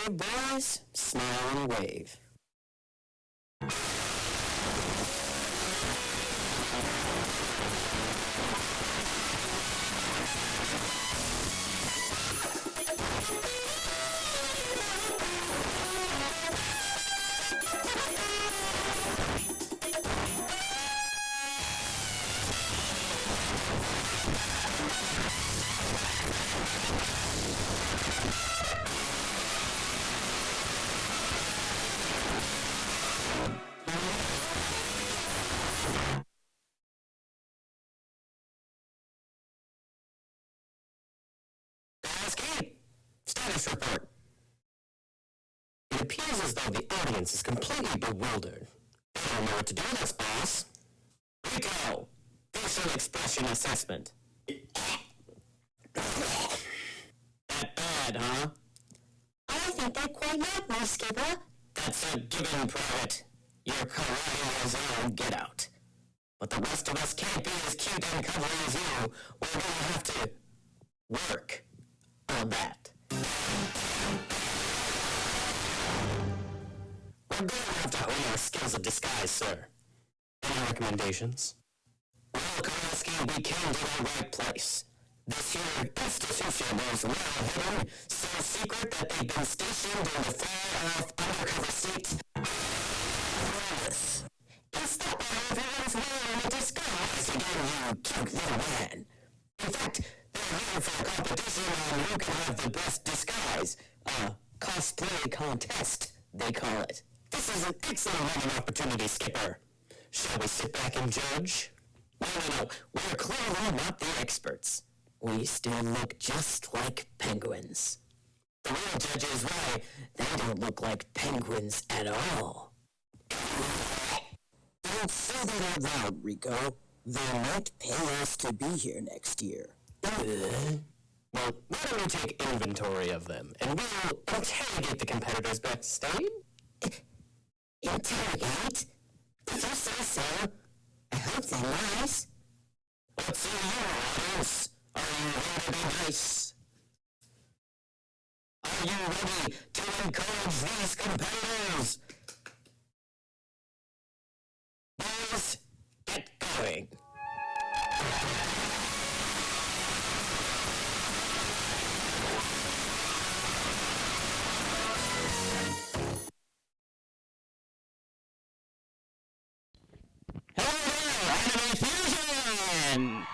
wave, boys. Smile and wave. Status report. It appears as though the audience is completely bewildered. They don't know what to do with us, boss. Rico, facial expression assessment. That bad, huh? I think they're quite lovely, Skipper. That's a given, Private. Your karate is on, get out. But the rest of us can't be as cute and cuddly as you. We're gonna have to work on that. We're going to have to hone our skills of disguise, sir. Any recommendations? Well, Kowalski, we came to the right place. This here institution is well hidden, so secret that they've been stationed in the far-off undercover states. Is that why everyone's wearing a disguise again, you cute little man? In fact, they're here for a competition on who can have the best disguise. Cosplay Contest, they call it. This is an excellent learning opportunity, Skipper. Shall we sit back and judge? No. We're clearly not the experts. We still look just like penguins. The real judge is right. They don't look like penguins at all. Don't say that out loud, Rico. They might pay us to be here next year. Well, why don't we take inventory of them, and we'll interrogate the competitors backstage? Interrogate? Did you say so? I hope they're nice. What's say you, audience? Are you ready to be nice? Are you ready to encourage these competitors? Boys, get going. Fusion!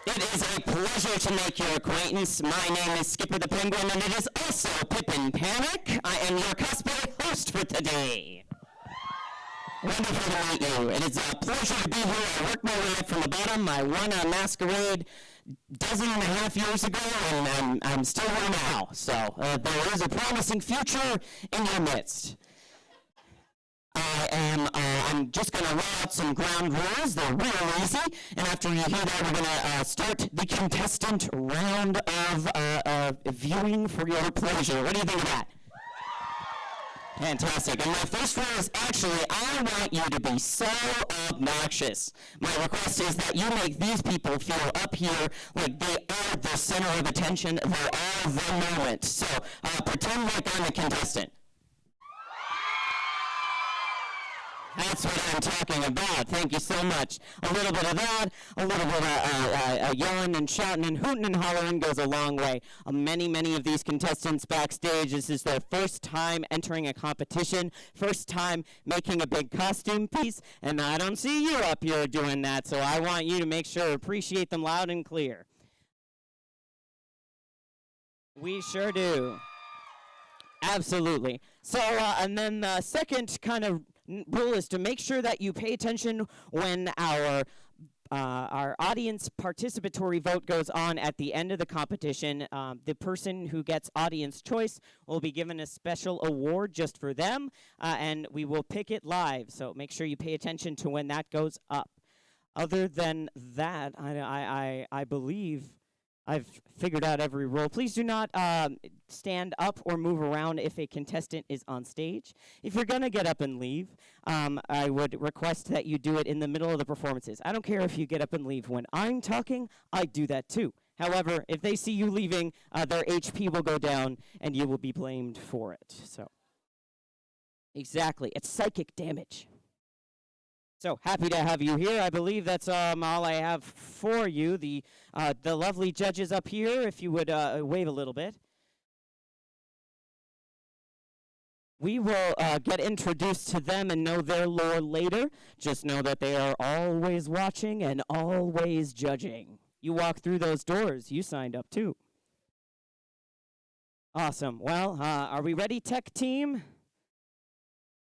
It is a pleasure to make your acquaintance. My name is Skipper the Penguin, and it is also Pippin Panic. I am your cosplay host for today. Wonderful to meet you. It is a pleasure to be here. I worked my way up from the bottom. I won a masquerade 12.5 years ago, and I'm still here now. So there is a promising future in your midst. I'm just going to roll out some ground rules. They're real easy. And after you hear that, we're going to start the contestant round of viewing for your pleasure. What do you think of that? Fantastic. And my first rule is actually, I want you to be so obnoxious. My request is that you make these people feel up here like they are the center of attention. They're all the moment. So pretend like I'm a contestant. That's what I'm talking about. Thank you so much. A little bit of that, a little bit of yelling and shouting and hooting and hollering goes a long way. Many of these contestants backstage, this is their first time entering a competition, first time making a big costume piece, and I don't see you up here doing that, so I want you to make sure to appreciate them loud and clear. We sure do. Absolutely. So, and then the second kind of rule is to make sure that you pay attention when our audience participatory vote goes on at the end of the competition. The person who gets audience choice will be given a special award just for them, and we will pick it live. So make sure you pay attention to when that goes up. Other than that, I believe I've figured out every rule. Please do not stand up or move around if a contestant is on stage. If you're going to get up and leave, I would request that you do it in the middle of the performances. I don't care if you get up and leave when I'm talking. I do that too. However, if they see you leaving, their HP will go down, and you will be blamed for it. So, exactly, it's psychic damage. So happy to have you here. I believe that's all I have for you. The lovely judges up here, if you would wave a little bit. We will get introduced to them and know their lore later. Just know that they are always watching and always judging. You walk through those doors. You signed up too. Awesome. Well, are we ready, tech team?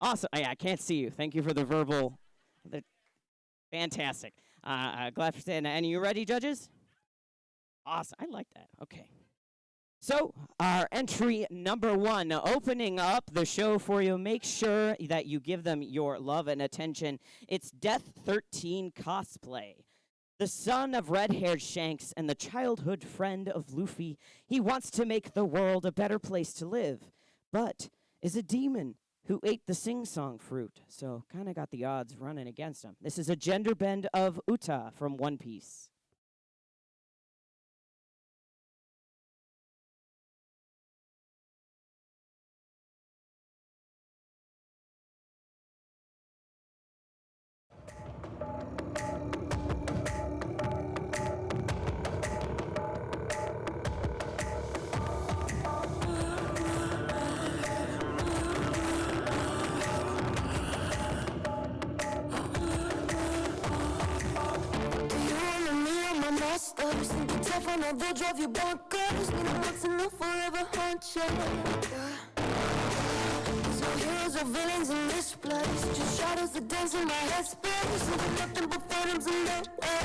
Awesome. I can't see you. Thank you for the verbal. Fantastic. Glad for saying that. And you ready, judges? Awesome. I like that. Okay. So, our entry number 1, opening up the show for you. Make sure that you give them your love and attention. It's Death 13 Cosplay. The son of red-haired Shanks and the childhood friend of Luffy, he wants to make the world a better place to live, but is a demon who ate the sing-song fruit, so kind of got the odds running against him. This is a gender bend of Uta from One Piece. They'll drive you bonkers. Need a once and they'll forever haunt you. There's no heroes or villains in this place. Just shadows that dance in my headspace. And there's nothing but phantoms in the way.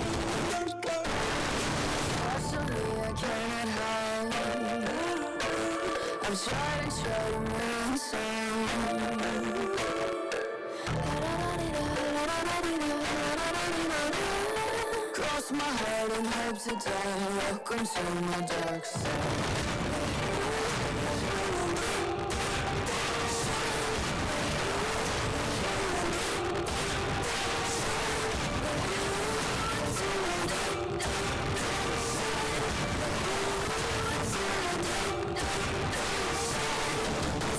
Partially I cannot hide. I'm trying to move inside. Cross my heart and hope to die. Welcome to my dark side.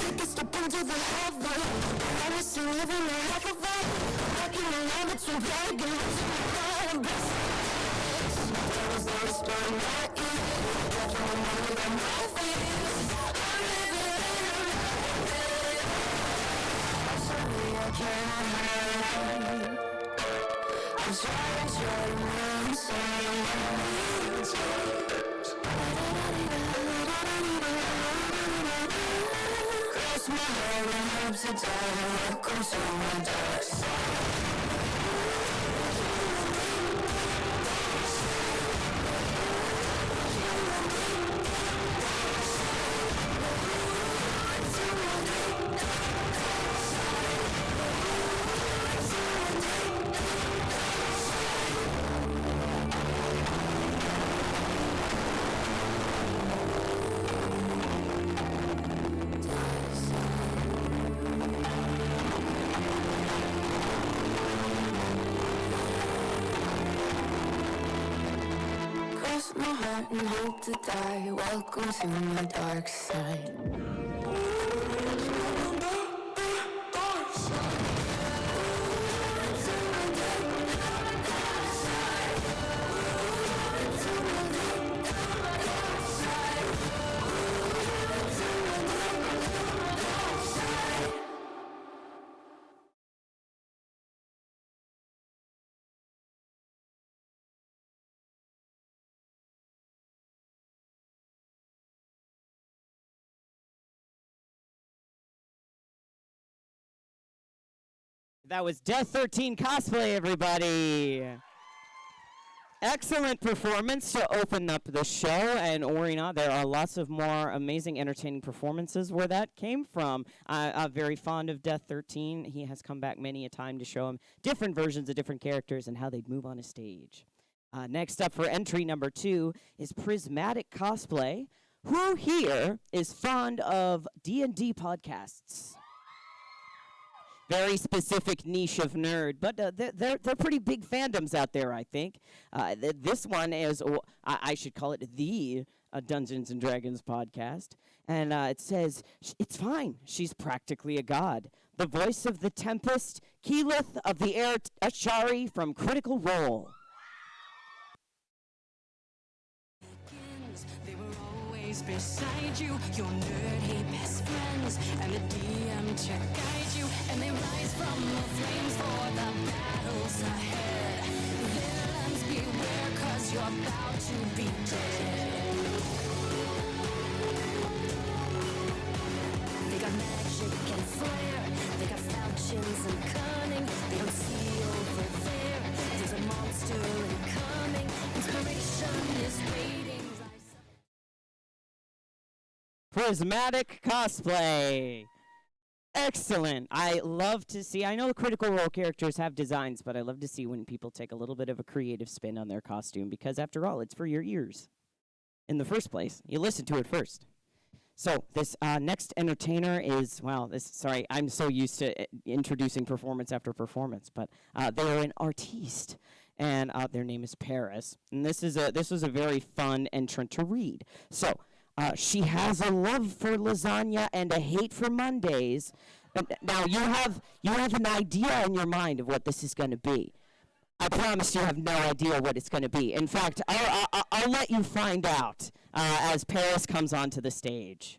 Take a step into the heaven. I was still living a half of it. Walking along between pagans and blessings. There was no respite in my ear. Definitely more than my fears. I'm living in a nightmare. Sorry, I can't hide. I'm trying to move inside. Cross my heart and hope to die. Welcome to my dark side. Cross my heart and hope to die. Welcome to my dark side. That was Death 13 Cosplay, everybody. Excellent performance to open up the show, and Orina, there are lots of more amazing, entertaining performances where that came from. I'm very fond of Death 13. He has come back many a time to show him different versions of different characters and how they'd move on a stage. Next up for entry number 2 is Prismatic Cosplay. Who here is fond of D&D podcasts? very specific niche of nerd, but they're pretty big fandoms out there, I think. This one is, I should call it the Dungeons and Dragons podcast, and it says, it's fine, she's practically a god. The voice of the Tempest, Keyleth of the Air Ashari from Critical Role. They were always beside you, your nerdy best friends, and the DM to guide you, and they rise from the flames for the battles ahead. Villains beware, 'cause you're about to be dead. They got magic and flair, they got falchions and cunning, they don't see over there, there's a monster incoming, inspiration is waiting. Prismatic cosplay. Excellent. I love to see, I know Critical Role characters have designs, but I love to see when people take a little bit of a creative spin on their costume, because after all, it's for your ears. In the first place, you listen to it first. So this next entertainer is, sorry, I'm so used to introducing performance after performance, but they're an artiste, and their name is Paris. And this is a very fun entrant to read. So she has a love for lasagna and a hate for Mondays. Now you have an idea in your mind of what this is going to be. I promise you have no idea what it's going to be. In fact, I'll let you find out as Paris comes onto the stage.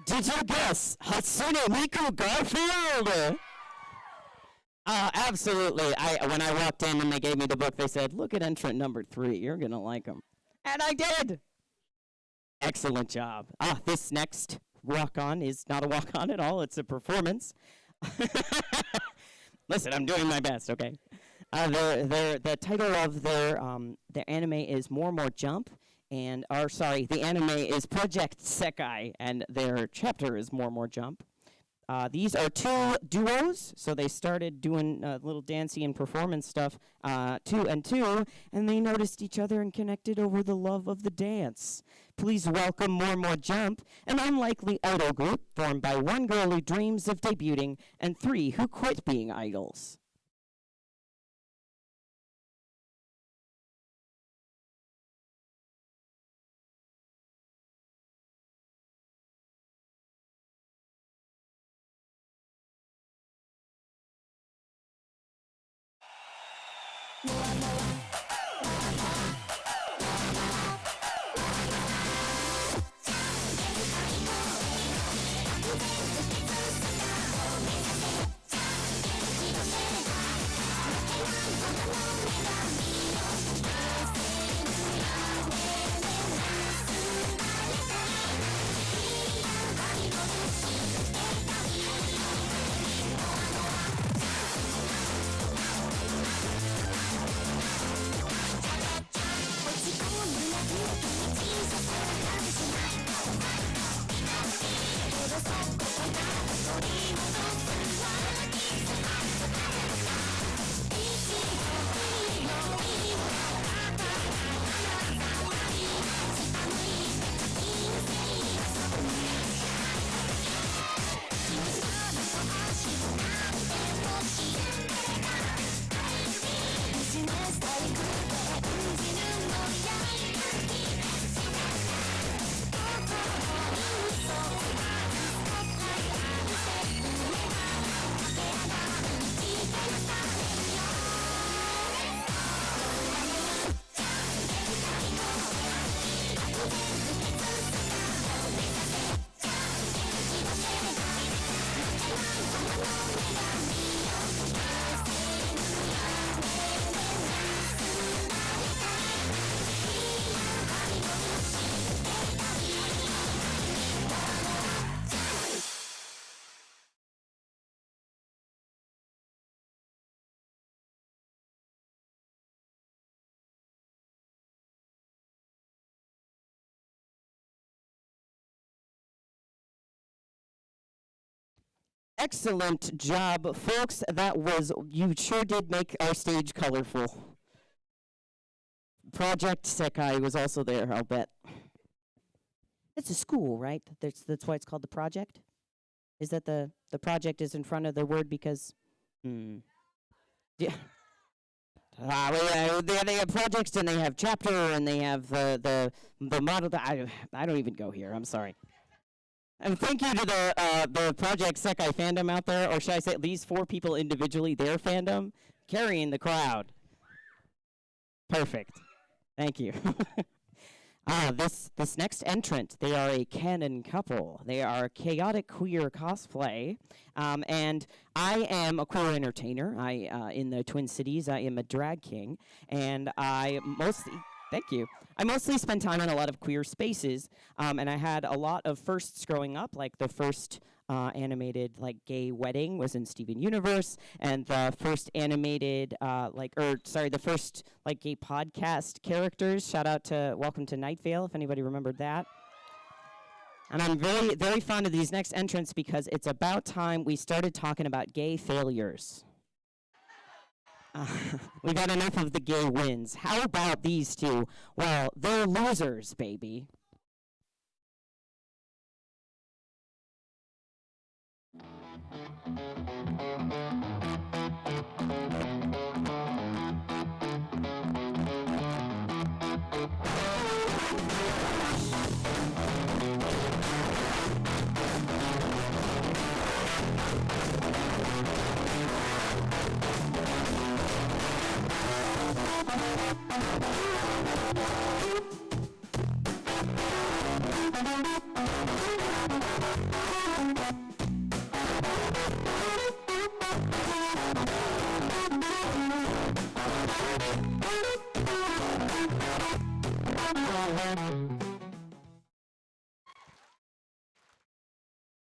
Did you guess Hatsune Miku Garfield? Absolutely. When I walked in and they gave me the book, they said, look at entrant number 3. You're going to like him. And I did. Excellent job. This next walk-on is not a walk-on at all. It's a performance. Listen, I'm doing my best, okay? The title of their anime is More Jump. The anime is Project Sekai, and their chapter is More Jump. These are 2 duos, so they started doing little dancey and performance stuff, 2 and 2, and they noticed each other and connected over the love of the dance. Please welcome More Jump, an unlikely idol group formed by 1 girl who dreams of debuting and 3 who quit being idols. Excellent job, folks. You sure did make our stage colorful. Project Sekai was also there, I'll bet. It's a school, right? That's why it's called the project? Is that the project is in front of the word because... Yeah. They have projects and they have chapter and they have the model. I don't even go here. I'm sorry. And thank you to the Project Sekai fandom out there, or should I say these 4 people individually, their fandom, carrying the crowd. Perfect. Thank you. This next entrant, they are a canon couple. They are chaotic queer cosplay, and I am a queer entertainer. In the Twin Cities, I am a drag king, and thank you. I mostly spend time in a lot of queer spaces, and I had a lot of firsts growing up, like the first animated gay wedding was in Steven Universe, and the first animated the first gay podcast characters. Shout out to Welcome to Night Vale, if anybody remembered that. And I'm very, very fond of these next entrants because it's about time we started talking about gay failures. We've had enough of the gay wins. How about these 2? Well, they're losers, baby.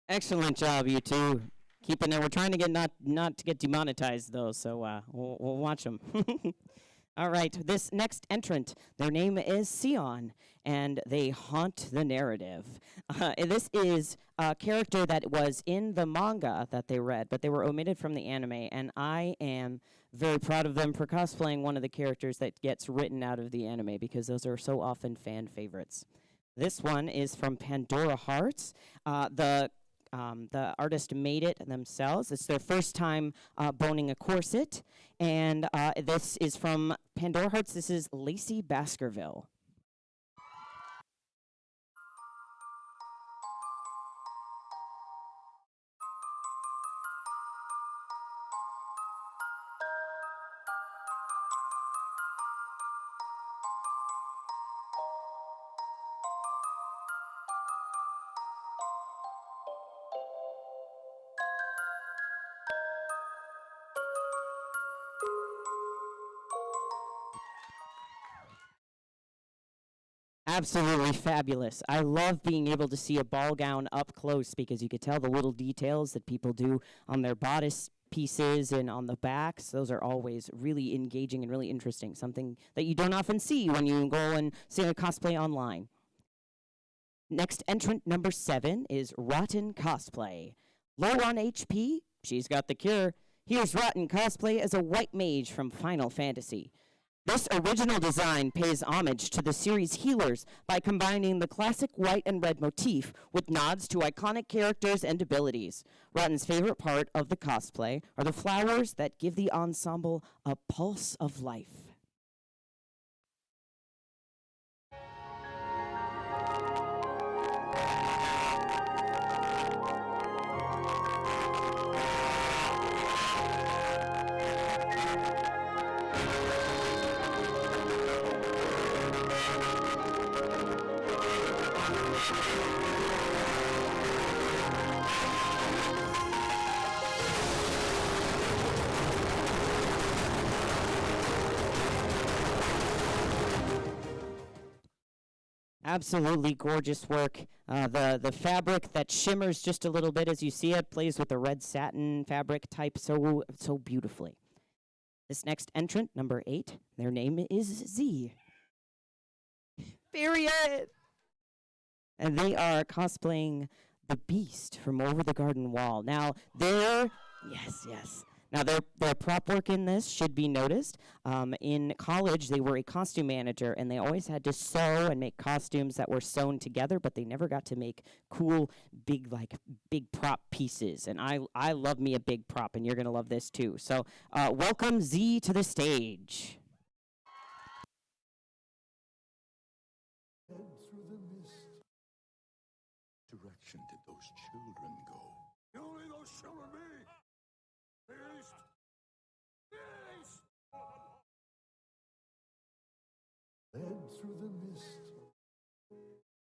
Excellent job, you 2. Keeping it. We're trying to get not to get demonetized though, so we'll watch them. All right, this next entrant, their name is Sion, and they haunt the narrative. This is a character that was in the manga that they read, but they were omitted from the anime, and I am very proud of them for cosplaying one of the characters that gets written out of the anime, because those are so often fan favorites. This one is from Pandora Hearts. The artist made it themselves. It's their first time boning a corset. And this is from Pandora Hearts. This is Lacey Baskerville. Absolutely fabulous. I love being able to see a ball gown up close because you could tell the little details that people do on their bodice pieces and on the backs. Those are always really engaging and really interesting, something that you don't often see when you go and see a cosplay online. Next entrant number 7 is Rotten Cosplay. Low on HP? She's got the cure. Here's Rotten Cosplay as a white mage from Final Fantasy. This original design pays homage to the series' healers by combining the classic white and red motif with nods to iconic characters and abilities. Rotten's favorite part of the cosplay are the flowers that give the ensemble a pulse of life. Absolutely gorgeous work. The fabric that shimmers just a little bit as you see it plays with the red satin fabric type so beautifully. This next entrant, number 8, their name is Z. Period. And they are cosplaying the Beast from Over the Garden Wall. Now, yes. Now, their prop work in this should be noticed. In college, they were a costume manager, and they always had to sew and make costumes that were sewn together, but they never got to make cool, big prop pieces. And I love me a big prop, and you're going to love this too. So, welcome Z to the stage. Head through the mist. Direction did those children go? Only those children be! Beast! Beast! Led through the mist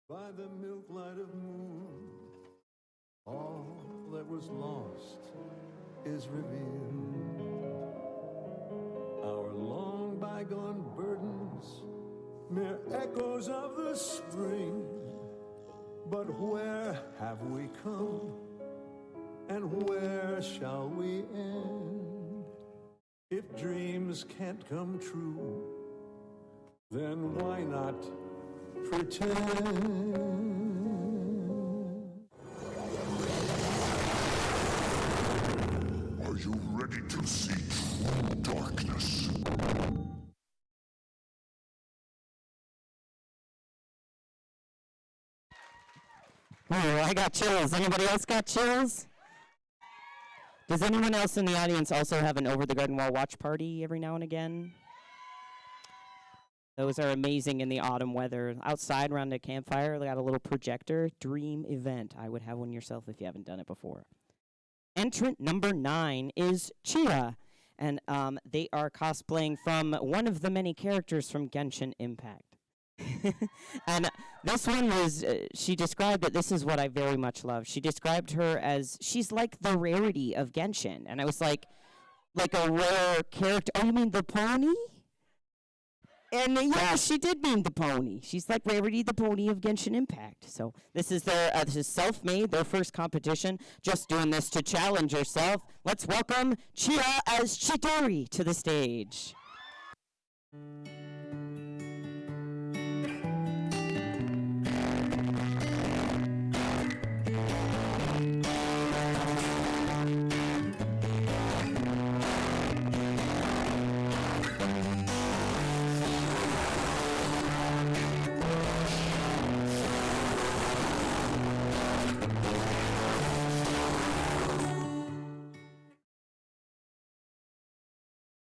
by the milk light of moon, all that was lost is revealed. Our long bygone burdens, mere echoes of the spring. But where have we come, and where shall we end? If dreams can't come true, then why not pretend? Are you ready to see true darkness? Oh, I got chills. Anybody else got chills? Does anyone else in the audience also have an Over the Garden Wall watch party every now and again? Those are amazing in the autumn weather. Outside around a campfire, they got a little projector. Dream event. I would have one yourself if you haven't done it before. Entrant number 9 is Chia. And they are cosplaying from one of the many characters from Genshin Impact. And this one was, she described it, this is what I very much love. She described her as, she's like the rarity of Genshin. And I was like a rare character. Oh, you mean the pony? And yeah, she did mean the pony. She's like Rarity the Pony of Genshin Impact. So this is this is self-made, their first competition. Just doing this to challenge herself. Let's welcome Chia as Chidori to the stage.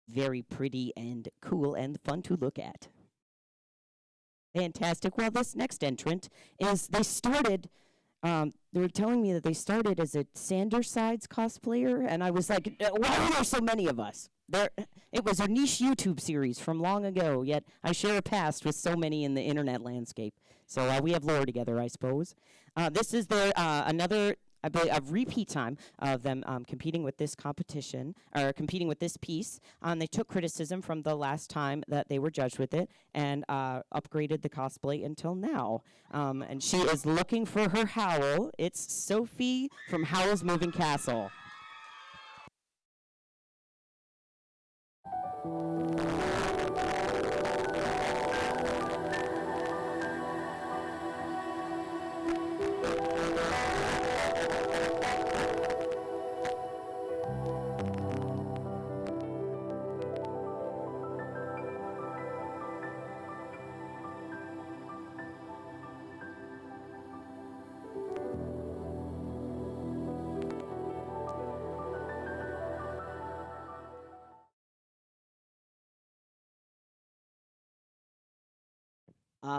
Very pretty and cool and fun to look at. Fantastic. Well, this next entrant is, they were telling me that they started as a Sandersides cosplayer, and I was like, why are there so many of us? It was a niche YouTube series from long ago, yet I share a past with so many in the internet landscape. So we have lore together, I suppose. This is another, I believe, a repeat time of them competing with this competition, or competing with this piece. They took criticism from the last time that they were judged with it and upgraded the cosplay until now. And she is looking for her Howl. It's Sophie from Howl's Moving Castle.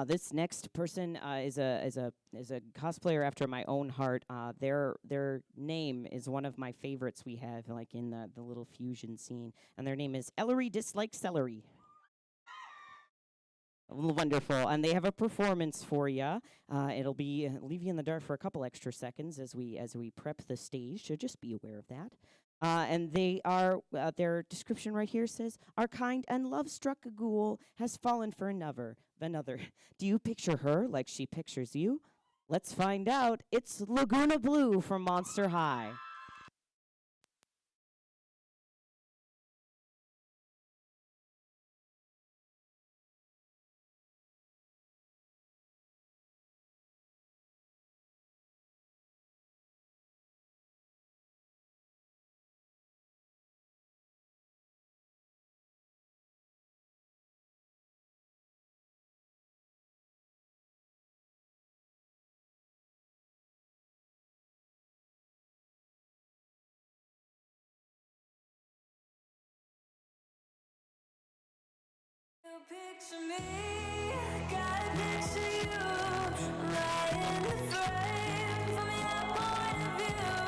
This next person is a cosplayer after my own heart. Their name is one of my favorites we have, like in the little fusion scene, and their name is Ellery Dislike Celery. Wonderful, and they have a performance for you. It'll be leave you in the dark for a couple extra seconds as we prep the stage. So just be aware of that. And they are, their description right here says, "Our kind and love-struck ghoul has fallen for another. Do you picture her like she pictures you? Let's find out. It's Laguna Blue from Monster High." picture me? Gotta picture you right in the frame from your point of view.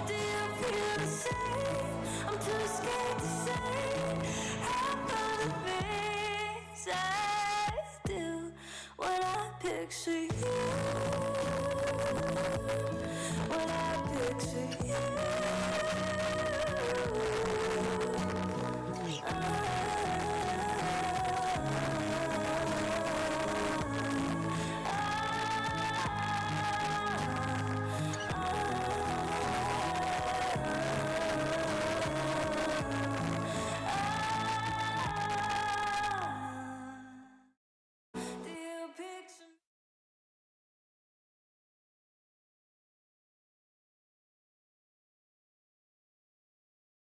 Do you feel the same? I'm too scared to say half of the things I do when I picture you. When I picture you.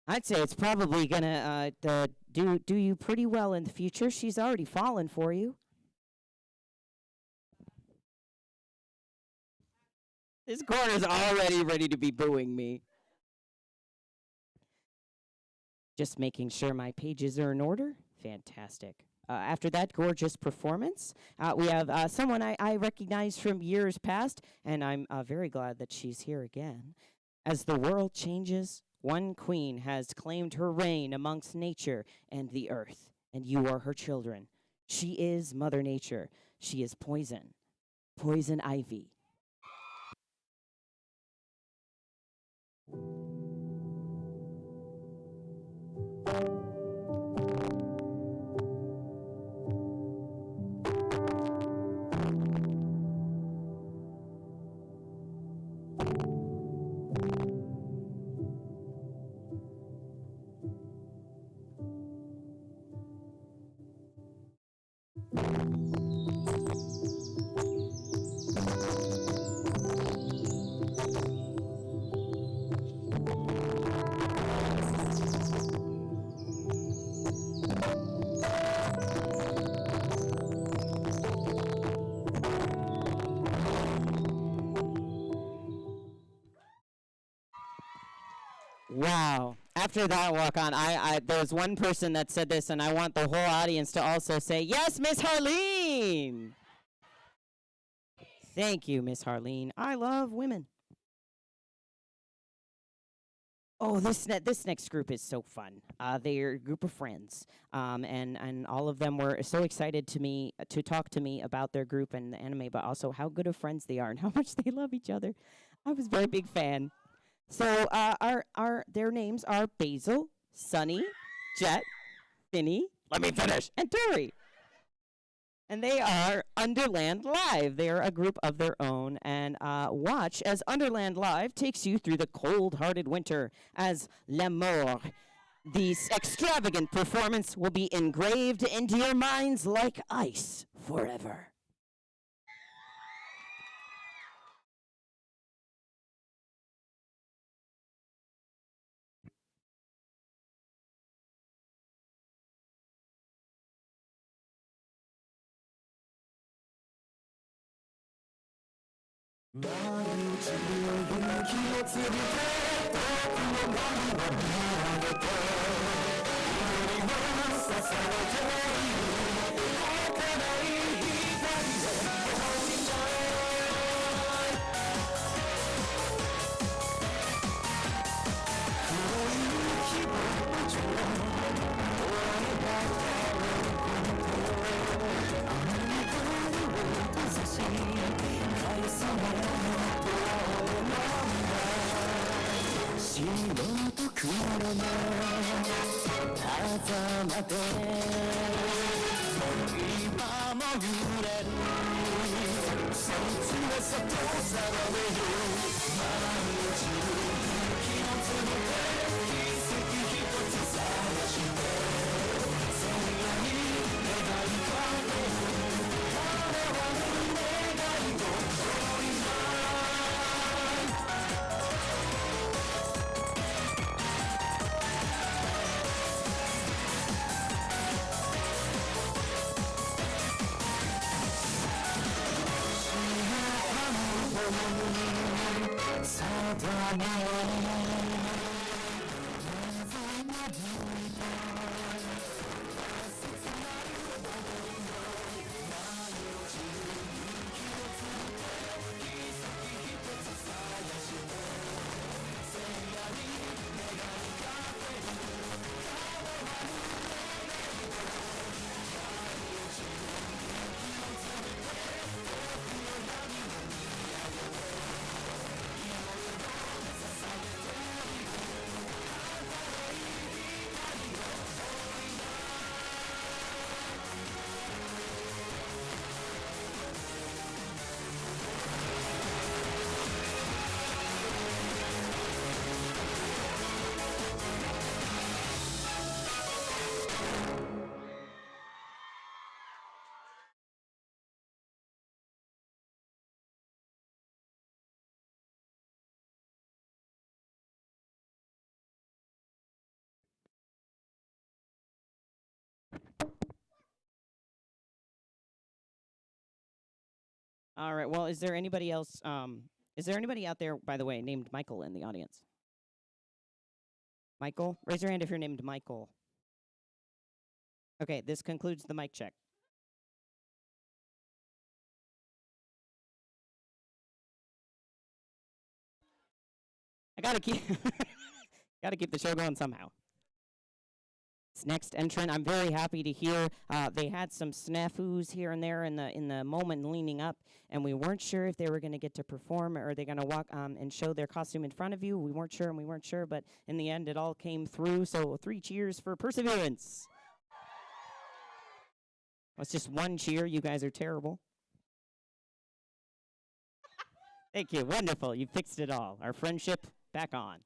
I'd say it's probably gonna do you pretty well in the future. She's already fallen for you. This corner's already ready to be booing me. Just making sure my pages are in order. Fantastic. After that gorgeous performance, we have someone I recognize from years past, and I'm very glad that she's here again. As the world changes, one queen has claimed her reign amongst nature and the earth, and you are her children. She is Mother Nature. She is Poison. Poison Ivy. Wow. After that walk on, there was one person that said this, and I want the whole audience to also say, yes, Miss Harleen! Thank you, Miss Harleen. I love women. Oh, this next group is so fun. They're a group of friends, and all of them were so excited to talk to me about their group and the anime, but also how good of friends they are and how much they love each other. I was a very big fan. So their names are Basil, Sunny, Jet, Finny, let me finish, and Tori. And they are Underland Live. They are a group of their own. And watch as Underland Live takes you through the cold-hearted winter as L'amour. This extravagant performance will be engraved into your minds like ice forever. All right. Well, is there anybody else? Is there anybody out there, by the way, named Michael in the audience? Michael, raise your hand if you're named Michael. Okay, this concludes the mic check. I gotta keep gotta keep the show going somehow. This next entrant, I'm very happy to hear they had some snafus here and there in the moment leading up, and we weren't sure if they were going to get to perform or are they going to walk and show their costume in front of you. We weren't sure, but in the end, it all came through. So 3 cheers for perseverance. That's just 1 cheer. You guys are terrible. Thank you. Wonderful. You fixed it all. Our friendship back on.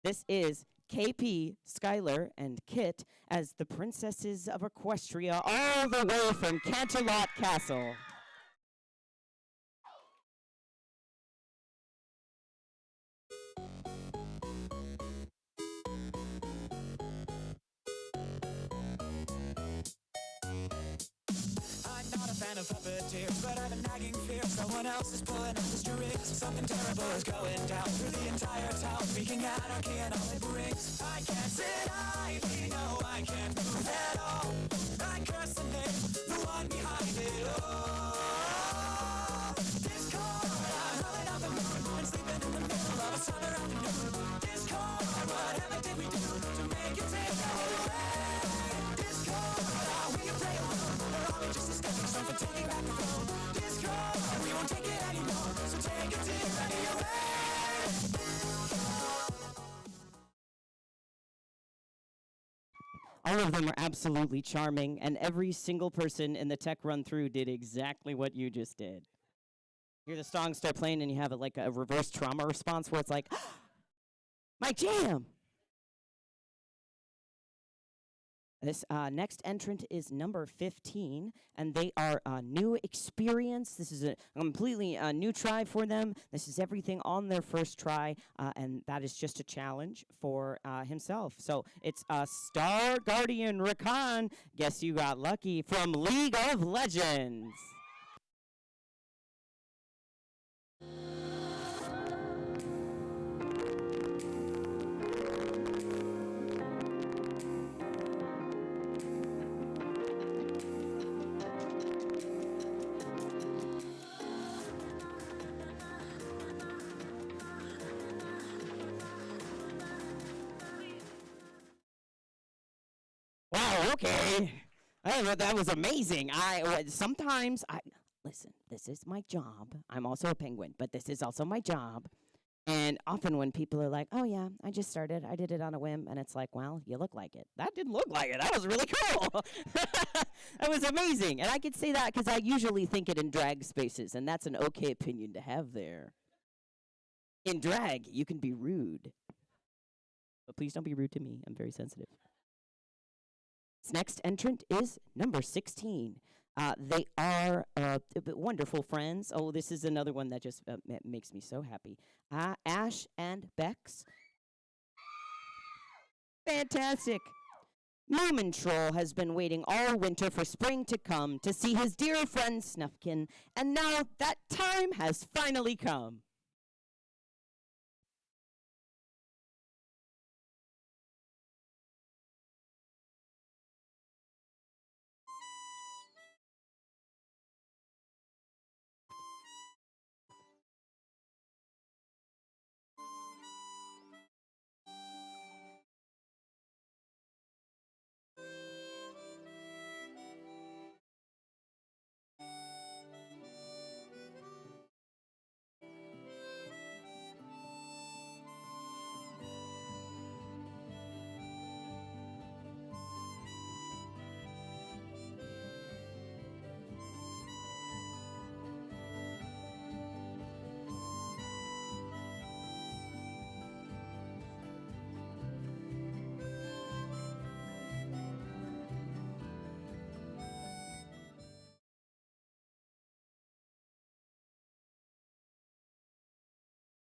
This is KP, Skylar, and Kit as the princesses of Equestria, all the way from Canterlot Castle. I'm not a fan of puppeteers, but I've a nagging fear someone else is pulling up the strings. Something terrible is going down through the entire town, wreaking anarchy and all it brings. I can't sit idly, no, I can't move at all. I curse the name, the one behind it all. Discord, I'm rolling up the moon and sleeping in the middle of a summer afternoon. Discord, whatever did we do to make it take away? Discord, are we a play alone, or are we just a stepping stone for taking back the throne? Discord, we won't take it anymore, so take a tyranny away. All of them are absolutely charming, and every single person in the tech run-through did exactly what you just did. Hear the song start playing, and you have like a reverse trauma response where it's like, my jam! This next entrant is number 15, and they are a new experience. This is a completely new try for them. This is everything on their first try, and that is just a challenge for himself. So it's Star Guardian Rakan. Guess you got lucky from League of Legends. Wow, okay. I thought that was amazing. Sometimes listen, this is my job. I'm also a penguin, but this is also my job. And often when people are like, oh yeah, I just started, I did it on a whim, and it's like, well, you look like it. That didn't look like it. That was really cool. That was amazing. And I could say that because I usually think it in drag spaces, and that's an okay opinion to have there. In drag, you can be rude. But please don't be rude to me. I'm very sensitive. This next entrant is number 16. They are wonderful friends. Oh, this is another one that just makes me so happy. Ash and Bex. Fantastic. Moomin Troll has been waiting all winter for spring to come to see his dear friend Snufkin, and now that time has finally come.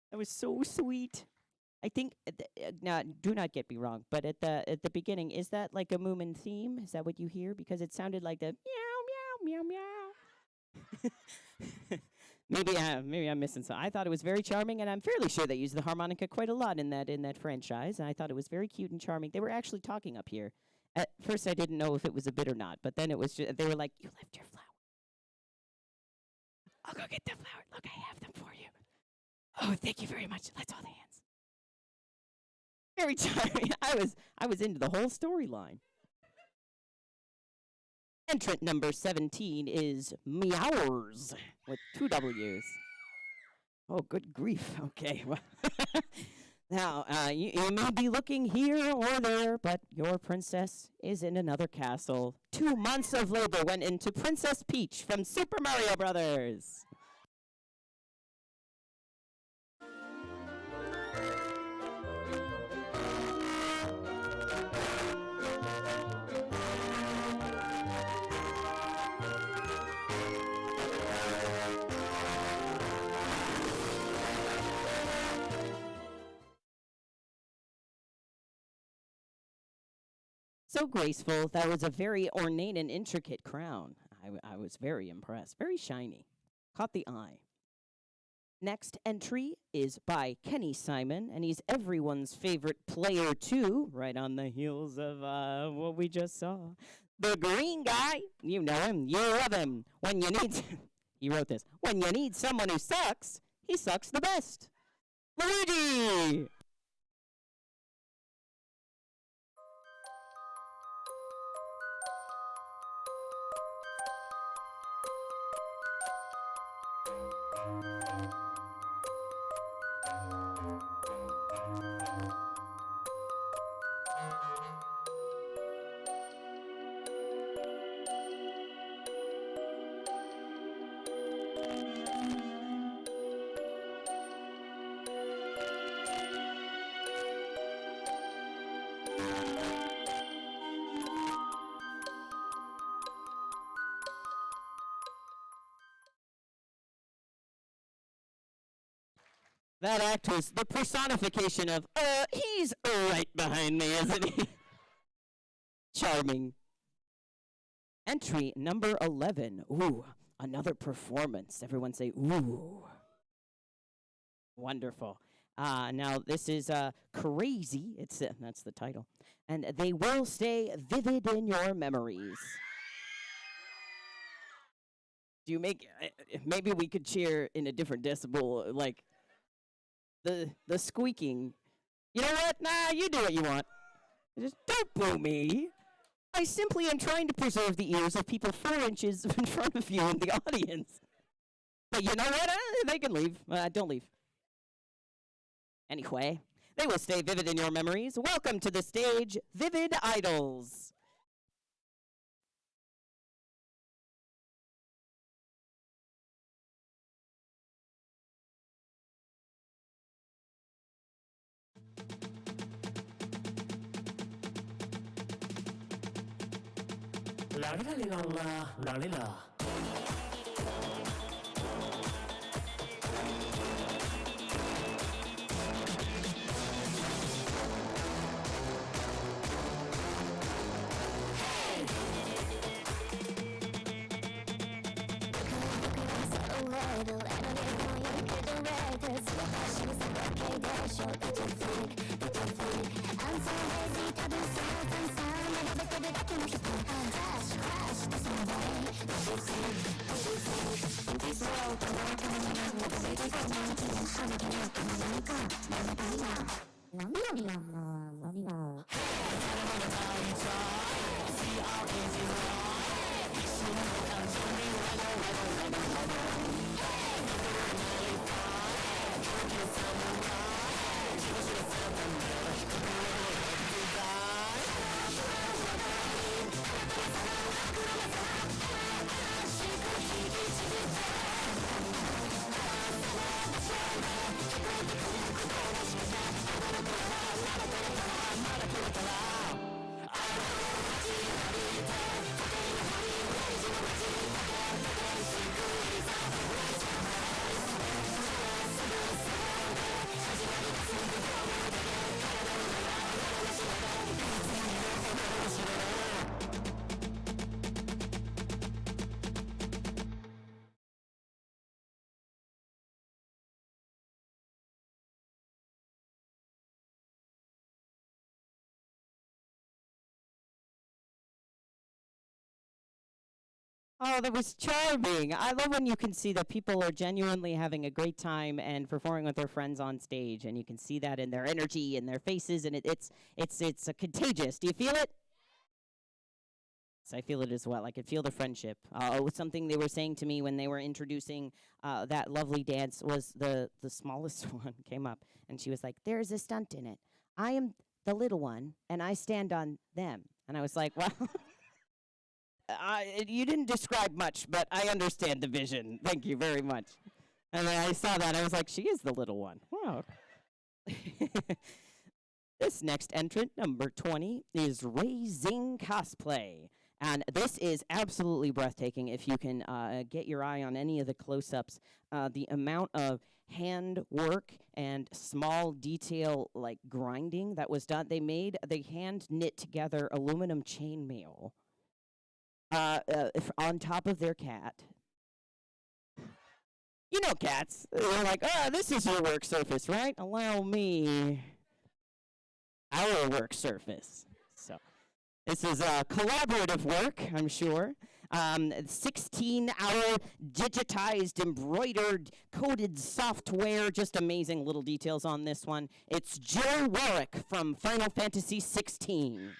That was so sweet. I think now do not get me wrong, but at the beginning, is that like a Moomin theme? Is that what you hear? Because it sounded like the meow meow meow meow. Maybe I'm missing some. I thought it was very charming, and I'm fairly sure they use the harmonica quite a lot in that franchise. I thought it was very cute and charming. They were actually talking up here. At first, I didn't know if it was a bit or not, but then it was. They were like, "You left your flower. I'll go get the flower. Look, I have them for you. Oh, thank you very much. Let's hold hands." Very charming. I was into the whole storyline. Entrant number 17 is Meowers with 2 W's. Oh, good grief. Okay. Well, now, you may be looking here or there, but your princess is in another castle. 2 months of labor went into Princess Peach from Super Mario Brothers. So graceful. That was a very ornate and intricate crown. I was very impressed. Very shiny. Caught the eye. Next entry is by Kenny Simon, and he's everyone's favorite player too, right on the heels of what we just saw. The green guy, you know him, you love him. When you need, he wrote this, when you need someone who sucks, he sucks the best. Luigi! That act was the personification of, he's right behind me, isn't he? Charming. Entry number 11. Ooh, another performance. Everyone say, ooh. Wonderful. Now, this is Crazy. That's the title. And they will stay vivid in your memories. Do you make, maybe we could cheer in a different decibel, like, the squeaking. You know what? Nah, you do what you want. Just don't boo me. I simply am trying to preserve the ears of people 4 inches in front of you in the audience. But you know what? They can leave. Don't leave. Anyway, they will stay vivid in your memories. Welcome to the stage, Vivid Idols. La la la la la la. Oh, that was charming. I love when you can see that people are genuinely having a great time and performing with their friends on stage, and you can see that in their energy and their faces, and it's contagious. Do you feel it? So I feel it as well. I could feel the friendship. Something they were saying to me when they were introducing that lovely dance was the smallest one came up, and she was like, "There's a stunt in it. I am the little one, and I stand on them." And I was like, "Well." You didn't describe much, but I understand the vision. Thank you very much. And then I saw that, I was like, she is the little one. Wow. This next entrant, number 20, is Raising Cosplay. And this is absolutely breathtaking if you can get your eye on any of the close-ups. The amount of hand work and small detail, like grinding that was done. They hand knit together aluminum chainmail. On top of their cat. You know cats. They're like, this is your work surface, right? Allow me our work surface. So this is collaborative work, I'm sure. 16-hour digitized, embroidered, coded software. Just amazing little details on this one. It's Jill Warwick from Final Fantasy 16.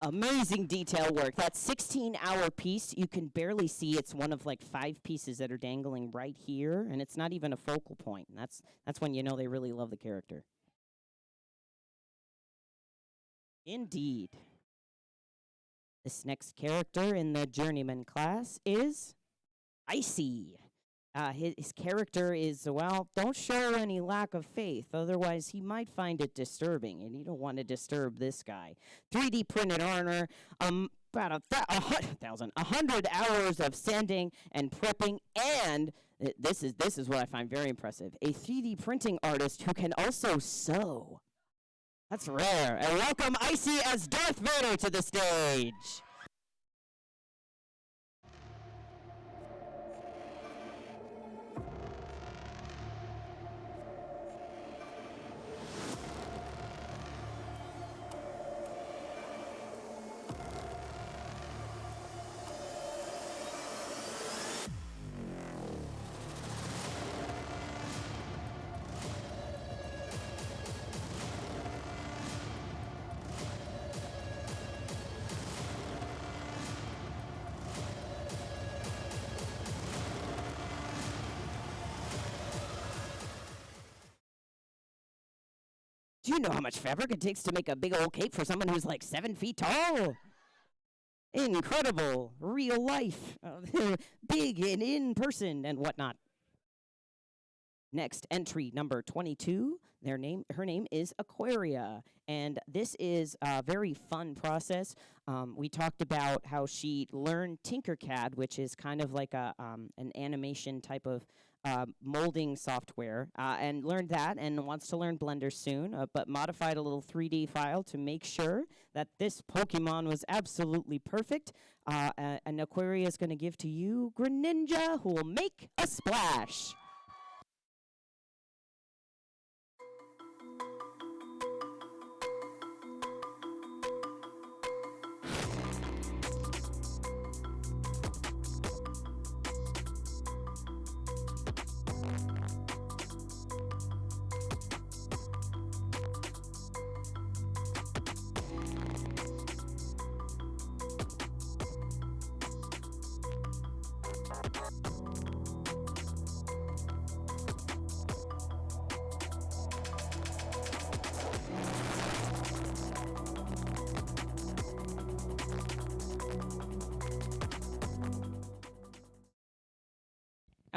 Amazing detail work. That 16-hour piece, you can barely see. It's one of like 5 pieces that are dangling right here, and it's not even a focal point. And that's when you know they really love the character. Indeed. This next character in the Journeyman class is Icy. His character is, well, don't show any lack of faith, otherwise he might find it disturbing, and you don't want to disturb this guy. 3D printed armor, about 100 hours of sanding and prepping, and this is what I find very impressive, a 3D printing artist who can also sew. That's rare. And welcome Icy as Darth Vader to the stage. Do you know how much fabric it takes to make a big old cape for someone who's like 7 feet tall? Incredible. Real life. Big and in person and whatnot. Next entry, number 22. Her name is Aquaria, and this is a very fun process. We talked about how she learned Tinkercad, which is kind of like an animation type of molding software, and learned that, and wants to learn Blender soon, but modified a little 3D file to make sure that this Pokemon was absolutely perfect. And Aquaria is going to give to you Greninja, who will make a splash.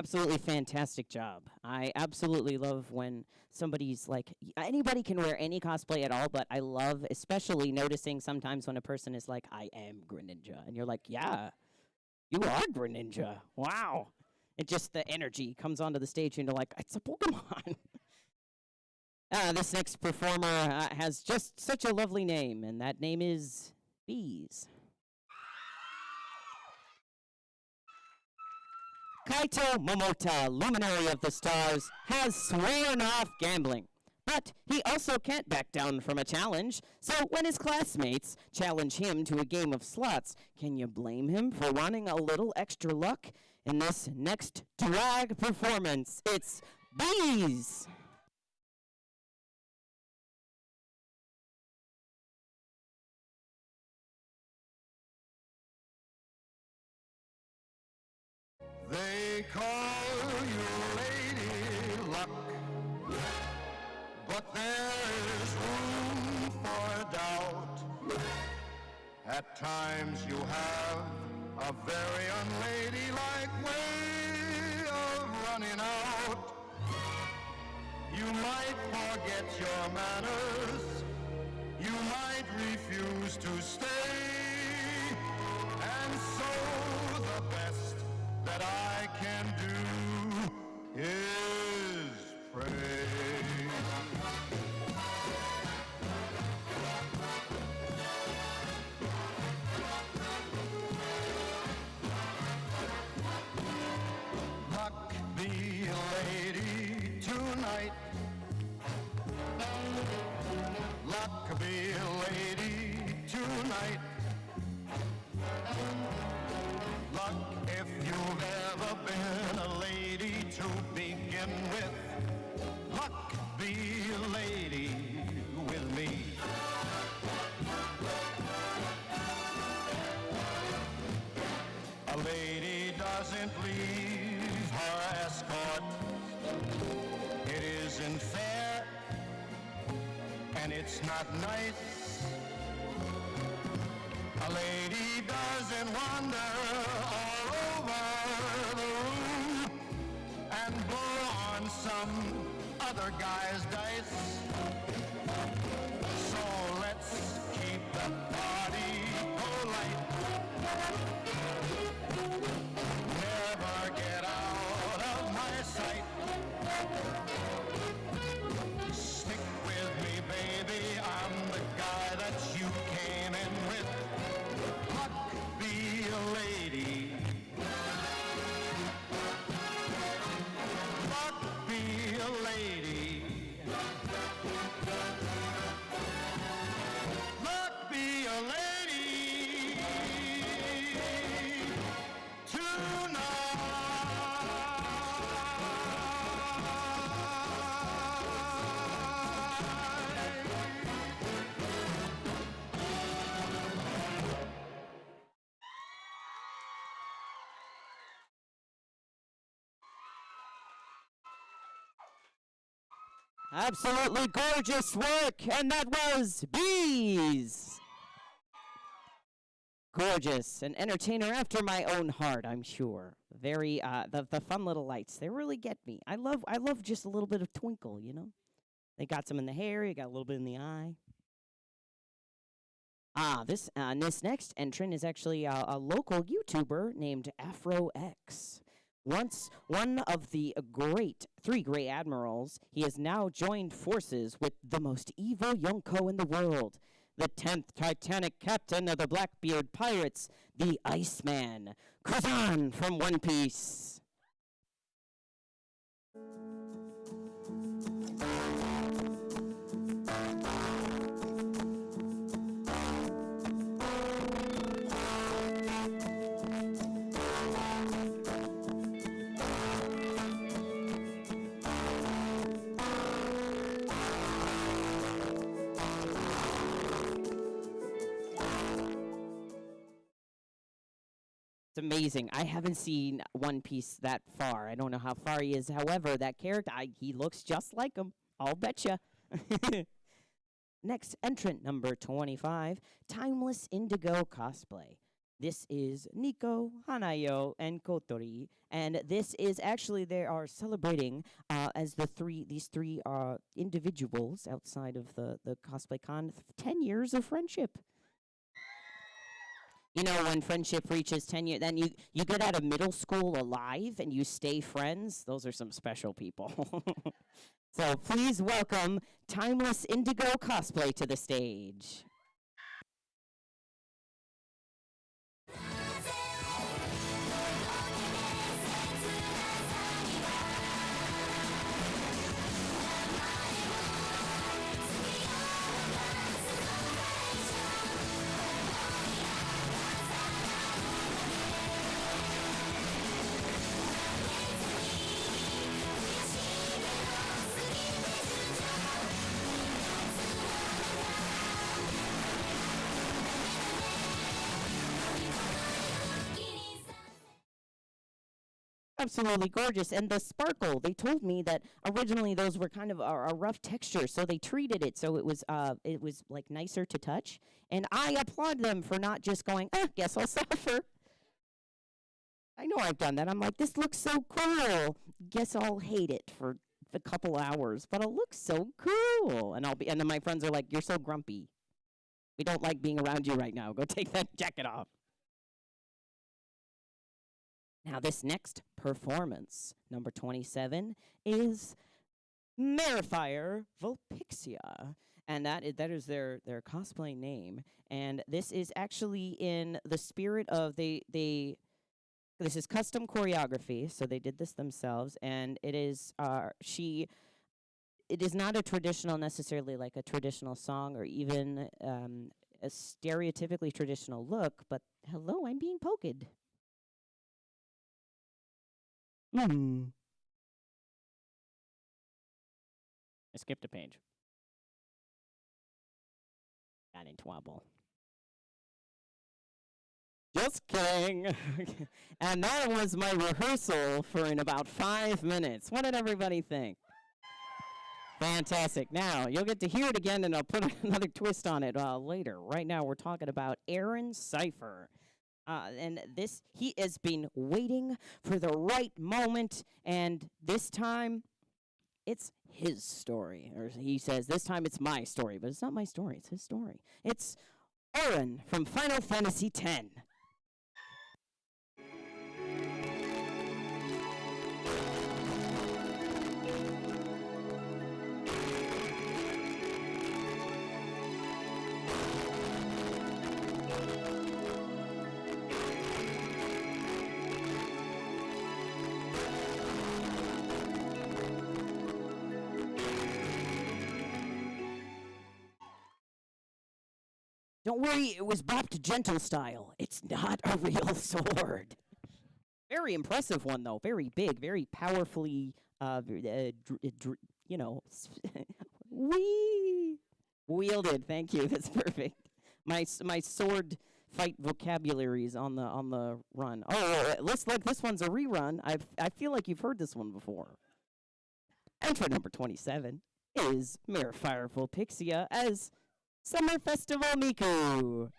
Absolutely fantastic job. I absolutely love when somebody's like, anybody can wear any cosplay at all, but I love especially noticing sometimes when a person is like, I am Greninja. And you're like, yeah, you are Greninja. Wow. It just, the energy comes onto the stage and you're like, it's a Pokemon. This next performer has just such a lovely name, and that name is Bees. Kaito Momota, luminary of the stars, has sworn off gambling. But he also can't back down from a challenge, so when his classmates challenge him to a game of slots, can you blame him for wanting a little extra luck? In this next drag performance, it's Bees! They call you Lady Luck, but there is room for doubt. At times you have a very unladylike way of running out. You might forget your manners, you might refuse to stay, and so the best that I can do is pray. Luck be a lady tonight. Luck be a lady tonight. Luck if you've ever been a lady to begin with. Luck be a lady with me. A lady doesn't leave her escort. It isn't fair, and it's not nice. A lady doesn't wander all over the room and blow on some other guy's dice. So let's keep the party polite. Never get out of my sight. Stick with me, baby, I'm the guy that you came in with. Luck be a lady. Luck be a lady. Luck be a lady Absolutely gorgeous work, and that was Bees! Gorgeous, an entertainer after my own heart, I'm sure. Very, the fun little lights, they really get me. I love just a little bit of twinkle, you know? They got some in the hair, you got a little bit in the eye. This next entrant is actually a local YouTuber named AfroX. Once one of the three great admirals, he has now joined forces with the most evil Yonko in the world, the 10th Titanic captain of the Blackbeard Pirates, the Iceman, Kazan from One Piece. It's amazing. I haven't seen One Piece that far. I don't know how far he is. However, that character, he looks just like him. I'll betcha. Next entrant, number 25, Timeless Indigo Cosplay. This is Nico, Hanayo, and Kotori, and this is actually they are celebrating as these three individuals outside of the cosplay con 10 years of friendship. You know, when friendship reaches 10 years, then you get out of middle school alive and you stay friends. Those are some special people. So please welcome Timeless Indigo Cosplay to the stage. Absolutely gorgeous. And the sparkle, they told me that originally those were kind of a rough texture, so they treated it so it was like nicer to touch. And I applaud them for not just going, guess I'll suffer. I know I've done that. I'm like, this looks so cool. Guess I'll hate it for a couple hours, but it'll look so cool. And then my friends are like, you're so grumpy. We don't like being around you right now. Go take that jacket off. Now, this next performance, number 27, is Marifier Vulpixia. And that is their cosplay name. And this is actually in the spirit of this is custom choreography, so they did this themselves. And it is it is not a traditional, necessarily like a traditional song or even a stereotypically traditional look, but hello, I'm being poked. I skipped a page. Got in trouble. Just kidding. And that was my rehearsal for in about 5 minutes. What did everybody think? Fantastic. Now, you'll get to hear it again, and I'll put another twist on it later. Right now, we're talking about Aaron Cypher. And he has been waiting for the right moment, and this time, it's his story. Or he says, this time it's my story, but it's not my story, it's his story. It's Oren from Final Fantasy X. Don't worry, it was bopped gentle style. It's not a real sword. Very impressive one, though. Very big, very powerfully, wielded. Thank you. That's perfect. My sword fight vocabulary is on the run. Oh, it looks like this one's a rerun. I feel like you've heard this one before. Entrant number 27 is Marifier Vulpixia as Summer Festival Miku.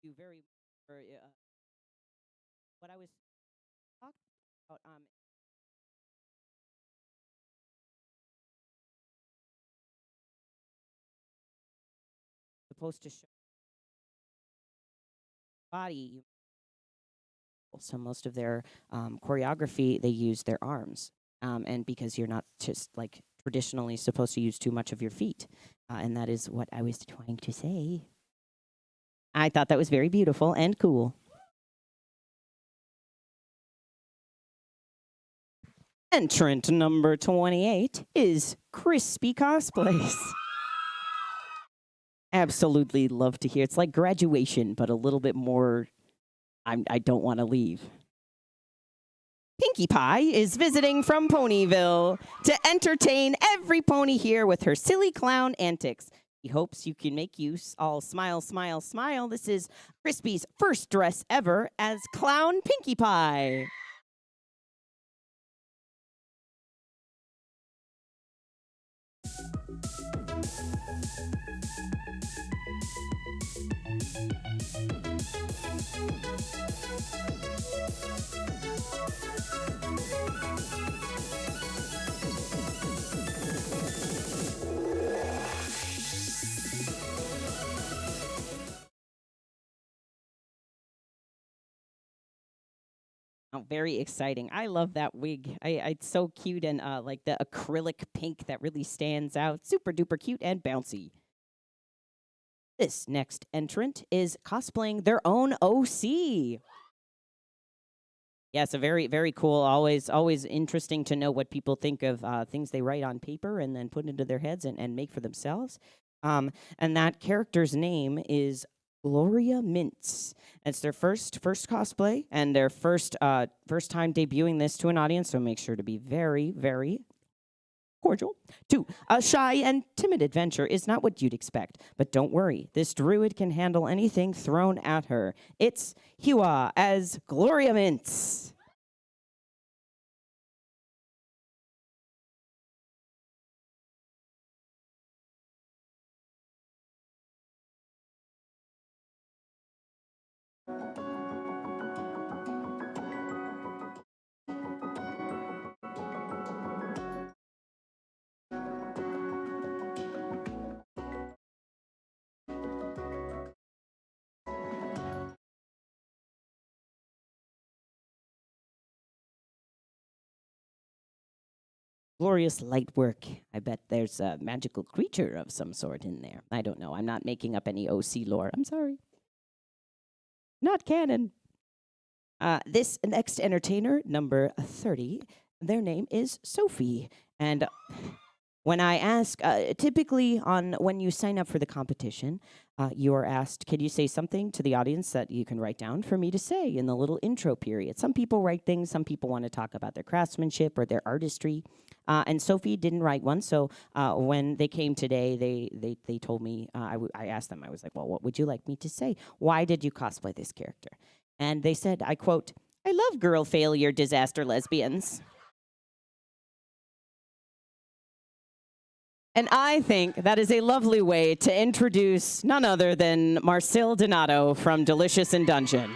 you very for what I was talking about. Supposed to show body. So most of their choreography, they use their arms, and because you're not just like traditionally supposed to use too much of your feet, and that is what I was trying to say. I thought that was very beautiful and cool. Entrant number 28 is Crispy Cosplays. Absolutely love to hear. It's like graduation, but a little bit more. I don't want to leave. Pinkie Pie is visiting from Ponyville to entertain every pony here with her silly clown antics. He hopes you can make you all smile, smile, smile. This is Crispy's first dress ever as Clown Pinkie Pie. Oh, very exciting. I love that wig. It's so cute and like the acrylic pink that really stands out. Super duper cute and bouncy. This next entrant is cosplaying their own OC. Yes, a very, very cool. Always interesting to know what people think of things they write on paper and then put into their heads and make for themselves. And that character's name is Gloria Mintz. It's their first cosplay and their first time debuting this to an audience. So make sure to be very, very cordial. 2, a shy and timid adventure is not what you'd expect. But don't worry, this druid can handle anything thrown at her. It's Hua as Gloria Mintz. Glorious light work. I bet there's a magical creature of some sort in there. I don't know. I'm not making up any OC lore. I'm sorry. Not canon. This next entertainer, number 30, their name is Sophie. And when I ask, typically on when you sign up for the competition, you are asked, can you say something to the audience that you can write down for me to say in the little intro period? Some people write things, some people want to talk about their craftsmanship or their artistry. And Sophie didn't write one, so when they came today, they told me, I asked them, I was like, well, what would you like me to say? Why did you cosplay this character? And they said, I quote, I love girl failure disaster lesbians. And I think that is a lovely way to introduce none other than Marcel Donato from Delicious in Dungeon.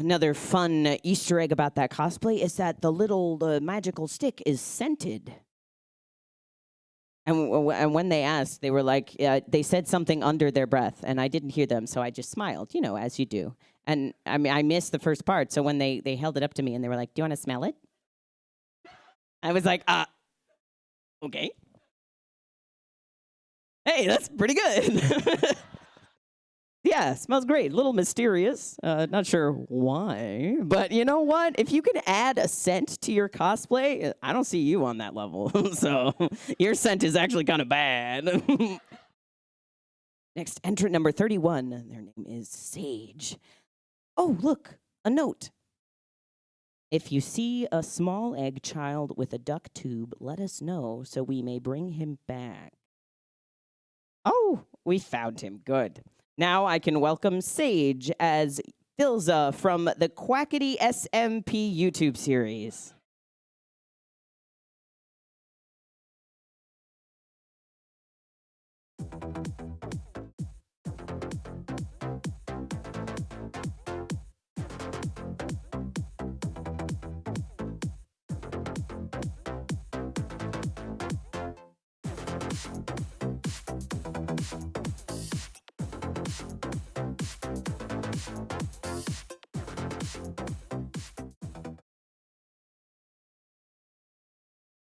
Another fun Easter egg about that cosplay is that the little magical stick is scented. And when they asked, they were like, they said something under their breath, and I didn't hear them, so I just smiled, you know, as you do. And I mean, I missed the first part, so when they held it up to me and they were like, do you want to smell it? I was like, okay. Hey, that's pretty good. Yeah, smells great. A little mysterious. Not sure why. But you know what? If you can add a scent to your cosplay, I don't see you on that level. So your scent is actually kind of bad. Next, entrant number 31. Their name is Sage. Oh, look, a note. If you see a small egg child with a duck tube, let us know so we may bring him back. Oh, we found him. Good. Now I can welcome Sage as Filza from the Quackity SMP YouTube series.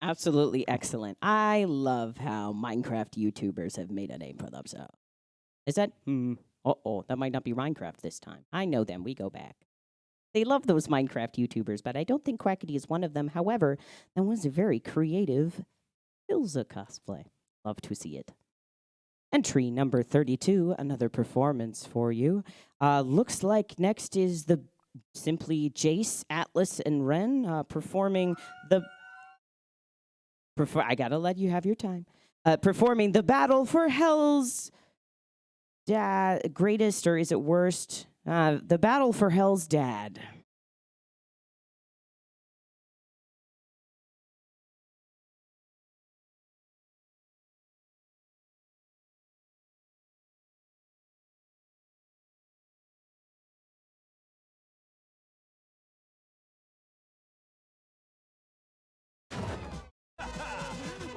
Absolutely excellent. I love how Minecraft YouTubers have made a name for themselves. Is that? Uh-oh, that might not be Minecraft this time. I know them. We go back. They love those Minecraft YouTubers, but I don't think Quackity is one of them. However, that was a very creative Ilza cosplay. Love to see it. Entry number 32, another performance for you. Looks like next is the simply Jace, Atlas, and Ren performing the... I gotta let you have your time. Performing the battle for Hell's greatest, or is it worst? The battle for Hell's dad.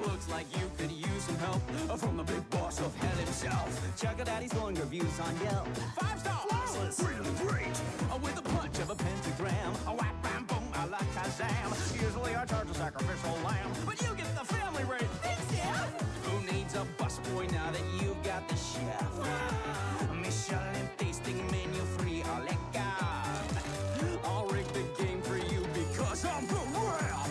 Looks like you could use some help from the big boss of hell himself. Check out Daddy's glowing reviews on Yelp. 5 stars! Flawless! Really great! With a punch of a pentagram. A whack, bam, boom, a la Kazam. Usually I charge a sacrificial lamb, but you get the family rate. Thanks, Dad! Who needs a busboy now that you got the chef? Michelin tasting menu free, a la carte. I'll rig the game for you because I'm the ref.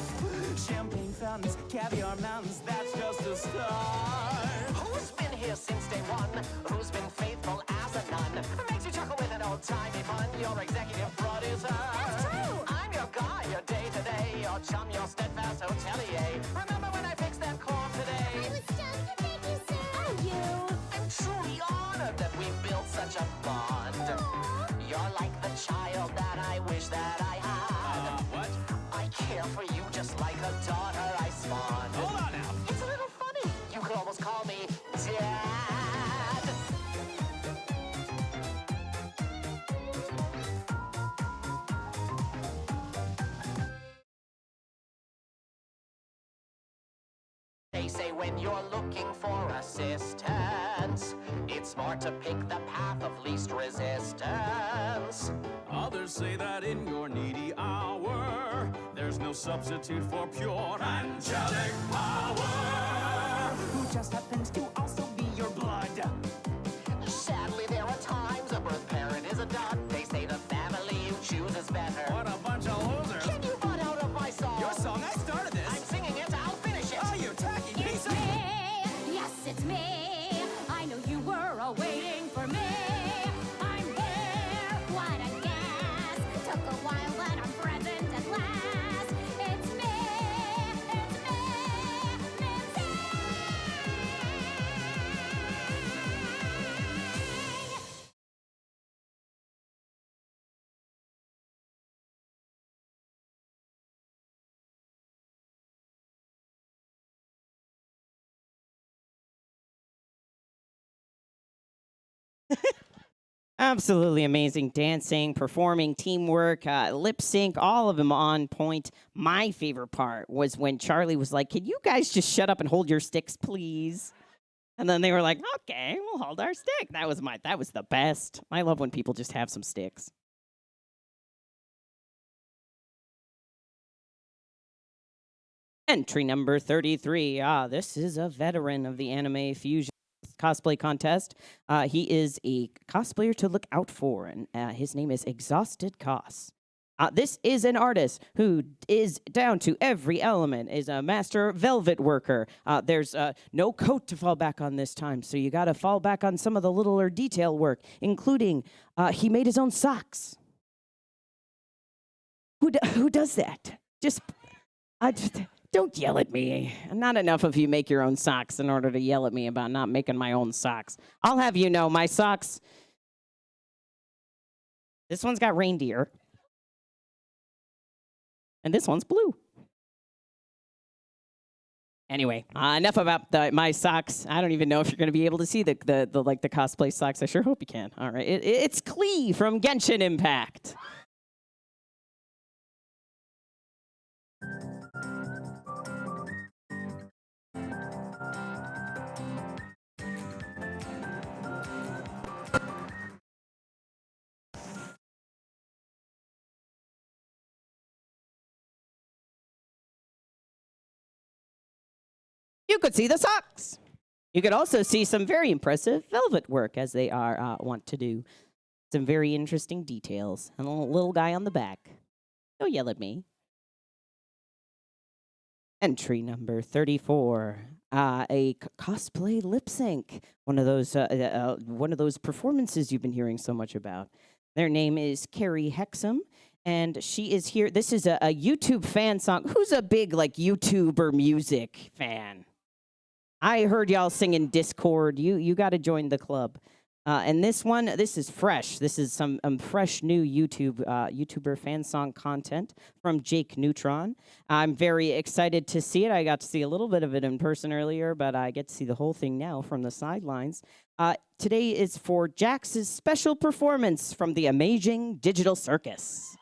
Champagne fountains, caviar mountains, that's just a start. Who's been here since day one? Who's been faithful as a nun? Makes you chuckle with an old-timey fun. Your executive producer. That's true. I'm your guy, your day-to-day, your chum, your steadfast hotelier. Remember when I fixed that corn today? I was stunned to thank you, sir. Oh, you. I'm truly honored that we built such a bond. Aww. You're like the child that I wish that I had. What? I care for you just like a daughter I spawned. Hold on now. It's a little funny. You could almost call me Dad. They say when you're looking for assistance, it's smart to pick the path of least resistance. Others say that in your needy hour, there's no substitute for pure angelic power. Who just happens to also be your blood. Sadly, there are times a birth parent is a dud. They say the family you choose is better. What a bunch of losers. Can you butt out of my song? Your song, I started this. I'm singing it, I'll finish it. Oh, you tacky piece It's of... me. Yes, it's me. I know you were all waiting for me. I'm here. What a guess. Took a while, but I'm present at last. It's me. It's me. It's me. Absolutely amazing dancing, performing, teamwork, lip sync, all of them on point. My favorite part was when Charlie was like, "Can you guys just shut up and hold your sticks, please?" And then they were like, "Okay, we'll hold our stick." That was the best. I love when people just have some sticks. Entry number 33. This is a veteran of the anime fusion cosplay contest. He is a cosplayer to look out for, and his name is Exhausted Cos. This is an artist who is down to every element, is a master velvet worker. There's no coat to fall back on this time, so you gotta fall back on some of the littler detail work, including he made his own socks. Who does that? Just don't yell at me. Not enough of you make your own socks in order to yell at me about not making my own socks. I'll have you know, my socks. This one's got reindeer. And this one's blue. Anyway, enough about my socks. I don't even know if you're going to be able to see the cosplay socks. I sure hope you can. All right, it's Klee from Genshin Impact. You could see the socks. You could also see some very impressive velvet work, as they are want to do. Some very interesting details. And a little guy on the back. Don't yell at me. Entry number 34. A cosplay lip sync. One of those performances you've been hearing so much about. Their name is Carrie Hexam. And she is here. This is a YouTube fan song. Who's a big YouTuber music fan? I heard y'all singing Discord. You got to join the club. And this is fresh. This is some fresh new YouTuber fan song content from Jake Neutron. I'm very excited to see it. I got to see a little bit of it in person earlier, but I get to see the whole thing now from the sidelines. Today is for Jax's special performance from the Amazing Digital Circus.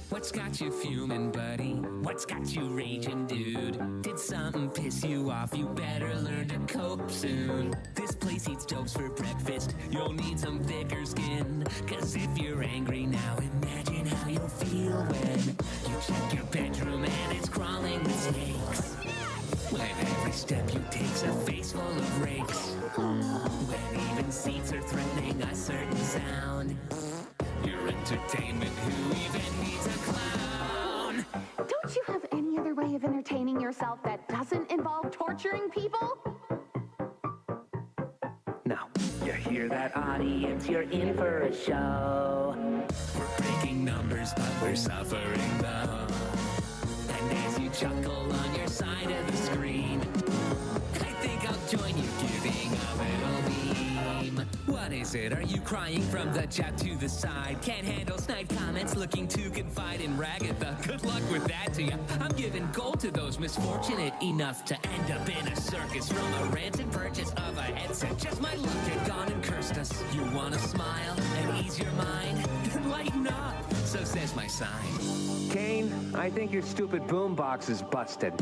What's got you fuming, buddy? What's got you raging, dude? Did something piss you off? You better learn to cope soon. This place eats jokes for breakfast. You'll need some thicker skin. Cause if you're angry now, imagine how you'll feel when you check your bedroom and it's crawling with snakes. When every step you take's a face full of rakes. When even seats are threatening a certain sound. Your entertainment, who even needs a clown? Don't you have any other way of entertaining yourself that doesn't involve torturing people? Now, you hear that, audience? You're in for a show. We're breaking numbers, but we're suffering though. And as you chuckle on your side of the screen, I think I'll join you giving a little beam. What is it? Are you crying from the chat to the side? Can't handle snide comments, looking to confide in Ragatha. Good luck with that to you. I'm giving gold to those misfortunate enough to end up in a circus from a rancid purchase of a headset. Just my luck had gone and cursed us. You wanna smile and ease your mind? Then lighten up, so says my sign. Kane, I think your stupid boombox is busted.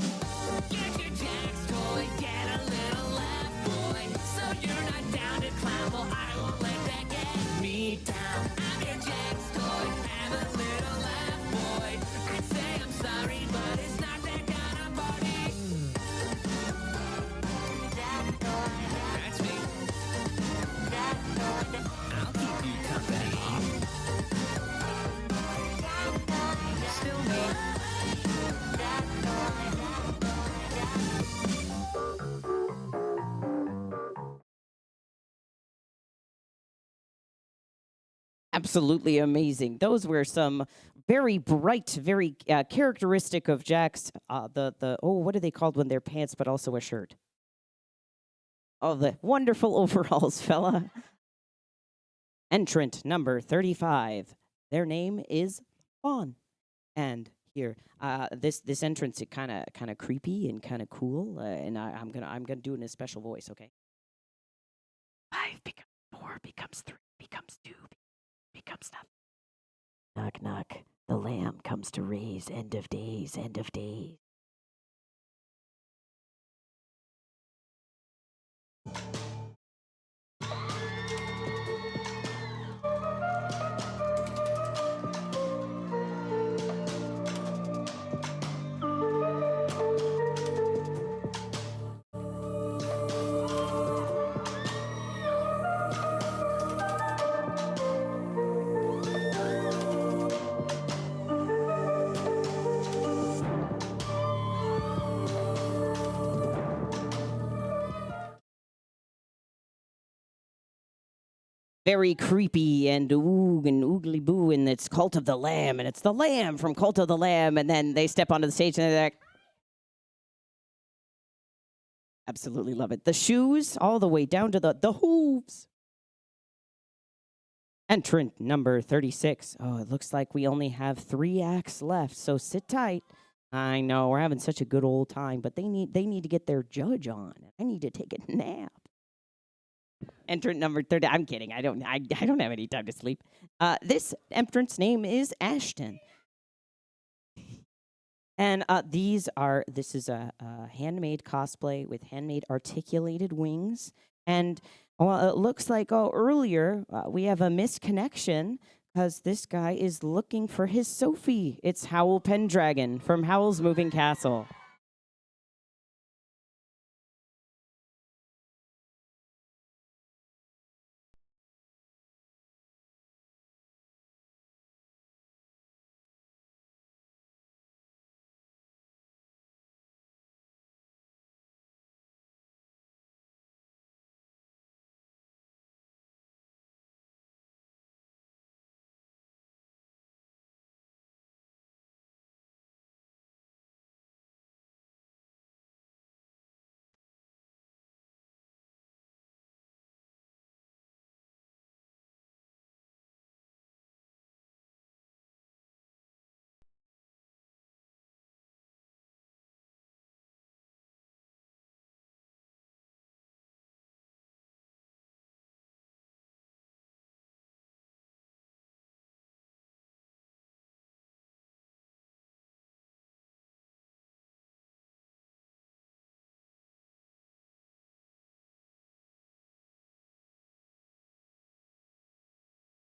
Get your Jax toy, get a little laugh, boy. So you're not down to clown, well, I won't let that get me down. I'm your Jax toy, have a little laugh, boy. I'd say I'm sorry, but it's not that kind of party. That's me. I'll keep you company. Still me. Absolutely amazing. Those were some very bright, very characteristic of Jax. What are they called when they're pants but also a shirt? Oh, the wonderful overalls, fella. Entrant number 35. Their name is Fawn. And here, this entrance is kind of creepy and kind of cool. And I'm gonna do it in a special voice. Okay. 5 becomes 4 becomes 3 becomes 2 becomes nothing. Knock knock. The lamb comes to raise. End of days. End of days. very creepy and oog and oogly boo, and it's Cult of the Lamb, and it's the Lamb from Cult of the Lamb, and then they step onto the stage and they're like, absolutely love it. The shoes all the way down to the hooves. Entrant number 36. Oh, it looks like we only have 3 acts left, so sit tight. I know we're having such a good old time, but they need to get their judge on. I need to take a nap. Entrant number 30. I'm kidding. I don't have any time to sleep. This entrant's name is Ashton. And this is a handmade cosplay with handmade articulated wings. And it looks like earlier we have a misconnection because this guy is looking for his Sophie. It's Howl Pendragon from Howl's Moving Castle.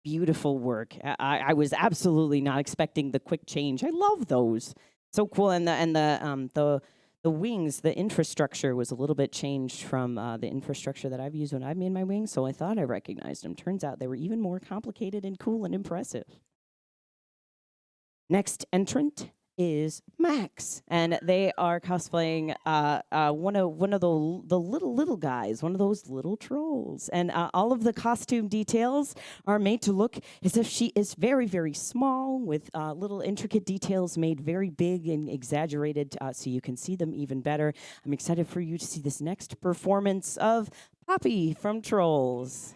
Beautiful work. I was absolutely not expecting the quick change. I love those. So cool. And the wings, the infrastructure was a little bit changed from the infrastructure that I've used when I've made my wings. So I thought I recognized them. Turns out they were even more complicated and cool and impressive. Next entrant is Max, and they are cosplaying one of the little guys, one of those little trolls, and all of the costume details are made to look as if she is very, very small, with little intricate details made very big and exaggerated, so you can see them even better. I'm excited for you to see this next performance of Poppy from Trolls.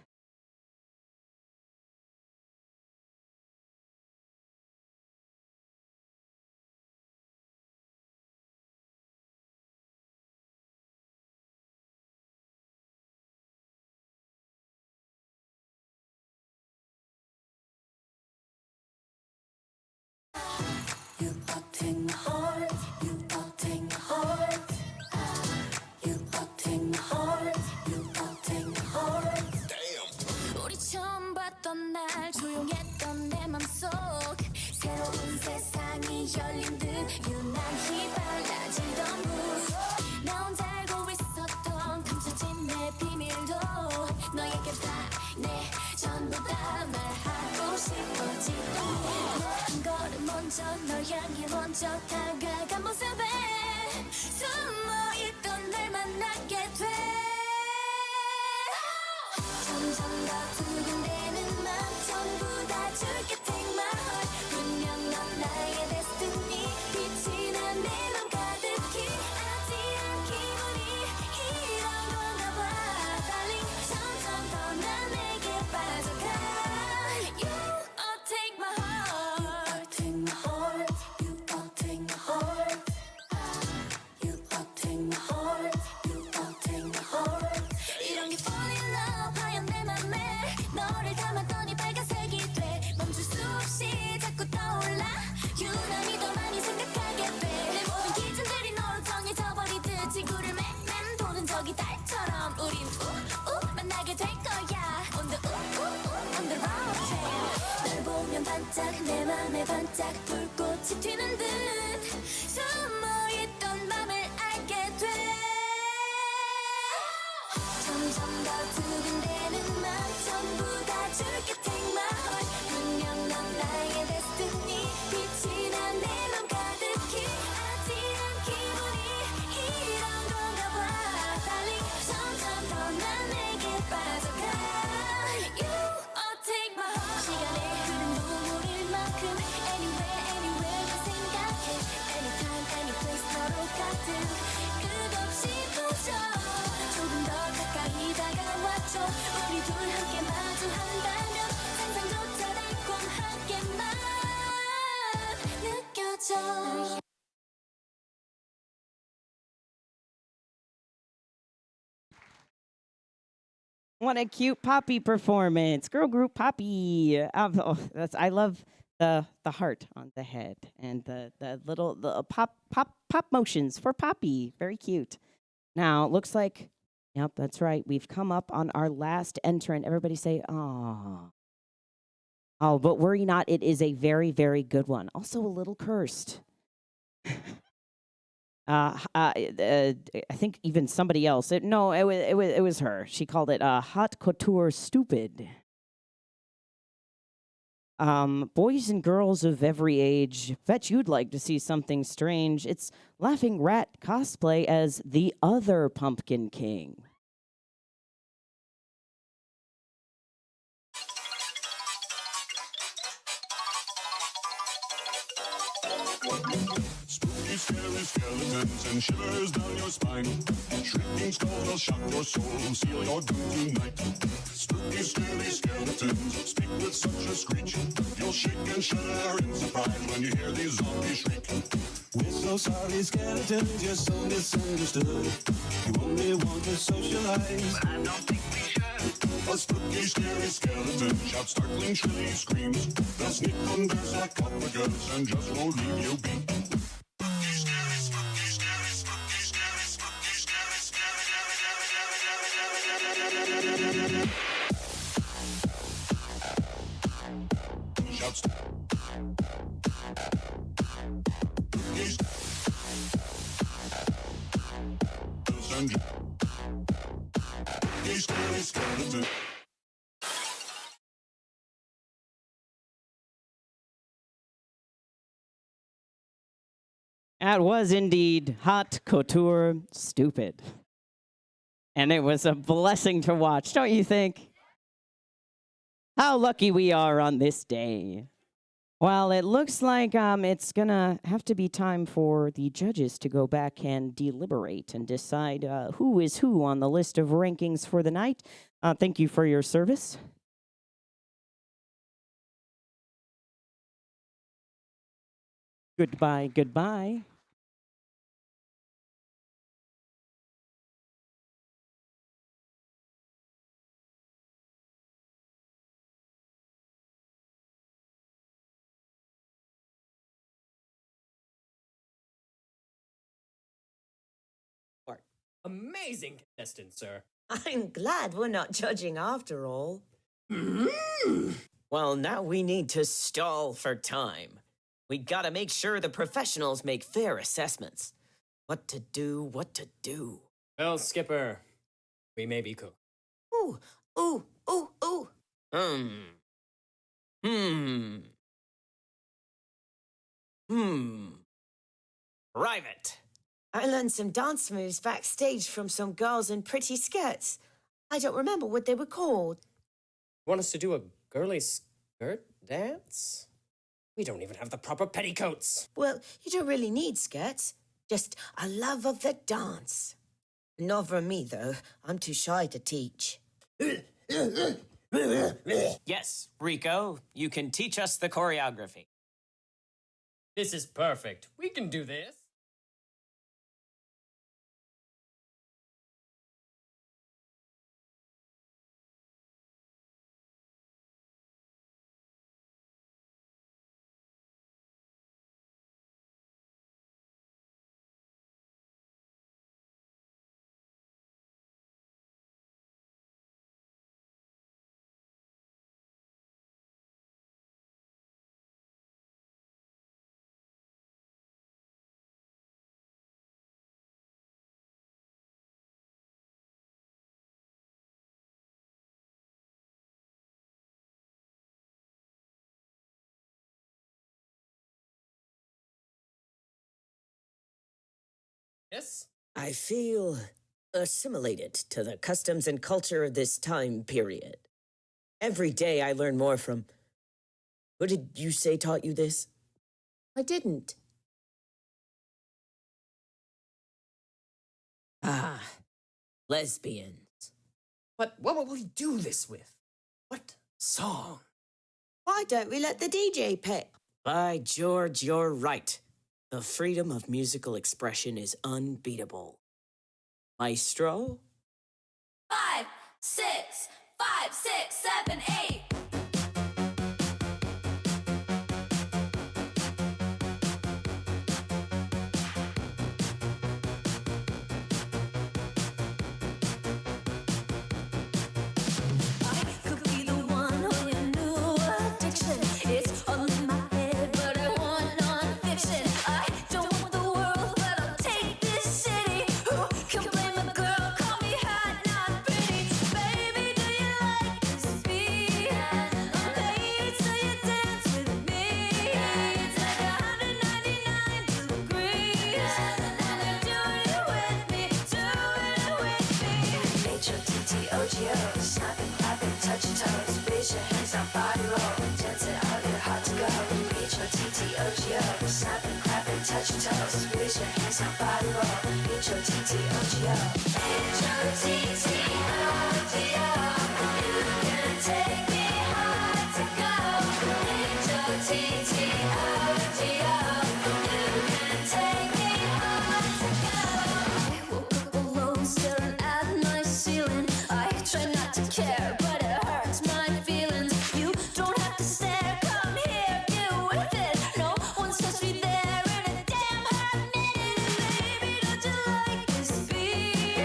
You are taking my heart, you are taking my heart. You are taking my heart, you are taking my heart. Damn. 우리 처음 봤던 날 조용했던 내 맘속 새로운 세상이 열린 듯 유난히 빨라지던 mood. 나 혼자 알고 있었던 감춰진 내 비밀도 너에게 다 내 전부 다 말하고 싶어지던 한 걸음 먼저 널 향해 먼저 다가간 모습에 숨어있던 날 만나게 돼 점점 더 두근대는 맘 전부 다 줄게 take my heart 분명 넌 나의 destiny 빛이 난 내 맘 가득히 아찔한 기분이 이런 건가 봐 darling 점점 더 난 내게 빠져가 You all take my heart You all take my heart You all take my heart You all take my heart You all take my heart 이런 게 fall in love 하얀 내 맘에 너를 담았더니 빨간색이 돼 멈출 수 없이 자꾸 떠올라 유난히 더 많이 생각하게 돼내 모든 기준들이 너로 정해져 버리듯 지구를 맴 도는 저기 달처럼 우린 만나게 될 거야 on the on the road trip 널 보면 반짝 내 맘에 반짝 불꽃이 튀는 듯 숨어있던 맘을 알게 돼 점점 더 두근대는 맘 전부 다 줄게 take my heart 분명 넌 나의 destiny 빛이 난 내 맘 가득히 아찔한 기분이 이런 건가 봐 darling 점점 더 난 내게 빠져가 You 다가와줘 우리 둘 함께 마주한다면 상상조차 달콤하게만 느껴져. What a cute Poppy performance. Girl group Poppy. I love the heart on the head and the little pop motions for Poppy. Very cute. Now, looks like, yep, that's right. We've come up on our last entrant. Everybody say, "Aw." Oh, but worry not. It is a very, very good one. Also a little cursed. I think even somebody else. It was her. She called it haute couture stupid. Boys and girls of every age, bet you'd like to see something strange. It's Laughing Rat cosplay as the other Pumpkin King. Spooky, scary skeletons and shivers down your spine. Shrieking skulls will shock your soul, seal your doom tonight. Spooky, scary skeletons speak with such a screech. You'll shake and shudder in surprise when you hear these zombies shriek. We're so sorry, skeletons, you're so misunderstood. You only want to socialize, but I don't think we should. A spooky, scary skeleton shouts startling, shrilly screams. They'll sneak under sarcophagus and just won't leave you be. That was indeed haute couture stupid. And it was a blessing to watch, don't you think? How lucky we are on this day. Well, it looks like it's gonna have to be time for the judges to go back and deliberate and decide who is who on the list of rankings for the night. Thank you for your service. Goodbye, goodbye. Amazing contestant, sir. I'm glad we're not judging after all. Well, now we need to stall for time. We gotta make sure the professionals make fair assessments. What to do, what to do. Well, Skipper, we may be cooked. Ooh, ooh, ooh, ooh. Private. I learned some dance moves backstage from some girls in pretty skirts. I don't remember what they were called. Want us to do a girly skirt dance? We don't even have the proper petticoats. Well, you don't really need skirts. Just a love of the dance. Not for me, though. I'm too shy to teach. Yes, Rico, you can teach us the choreography. This is perfect. We can do this. Yes? I feel assimilated to the customs and culture of this time period. Every day I learn more from... What did you say taught you this? I didn't. Ah, lesbians. But what will we do this with? What song? Why don't we let the DJ pick? By George, you're right. The freedom of musical expression is unbeatable. Maestro? 5, 6, 5, 6, 7, 8. I could be the one on your new addiction. It's all in my head, but I want non-fiction. I don't want the world, but I'll take this city. Who can blame a girl? Call me hot, not pretty. Baby, do you like this beat? I'm paid so you dance with me. It's like 199 degrees. Now they're doing it with me, doing it with me. H-O-T-T-O-G-O, snapping, clapping, touch your toes. Raise your hands on body roll, dance it out, you're hot to go. H-O-T-T-O-G-O, snapping, clapping, touch your toes. Raise your hands on body roll, H-O-T-T-O-G-O. H-O-T-T-O-G-O, you can take me hard to go. H-O-T-T-O-G-O, you can take me hard to go. I woke up alone, staring at my ceiling. I try not to care, but it hurts my feelings. You don't have to stare, come here, get with it. No one's touched me there in a damn hot minute. Baby, don't you like this beat? I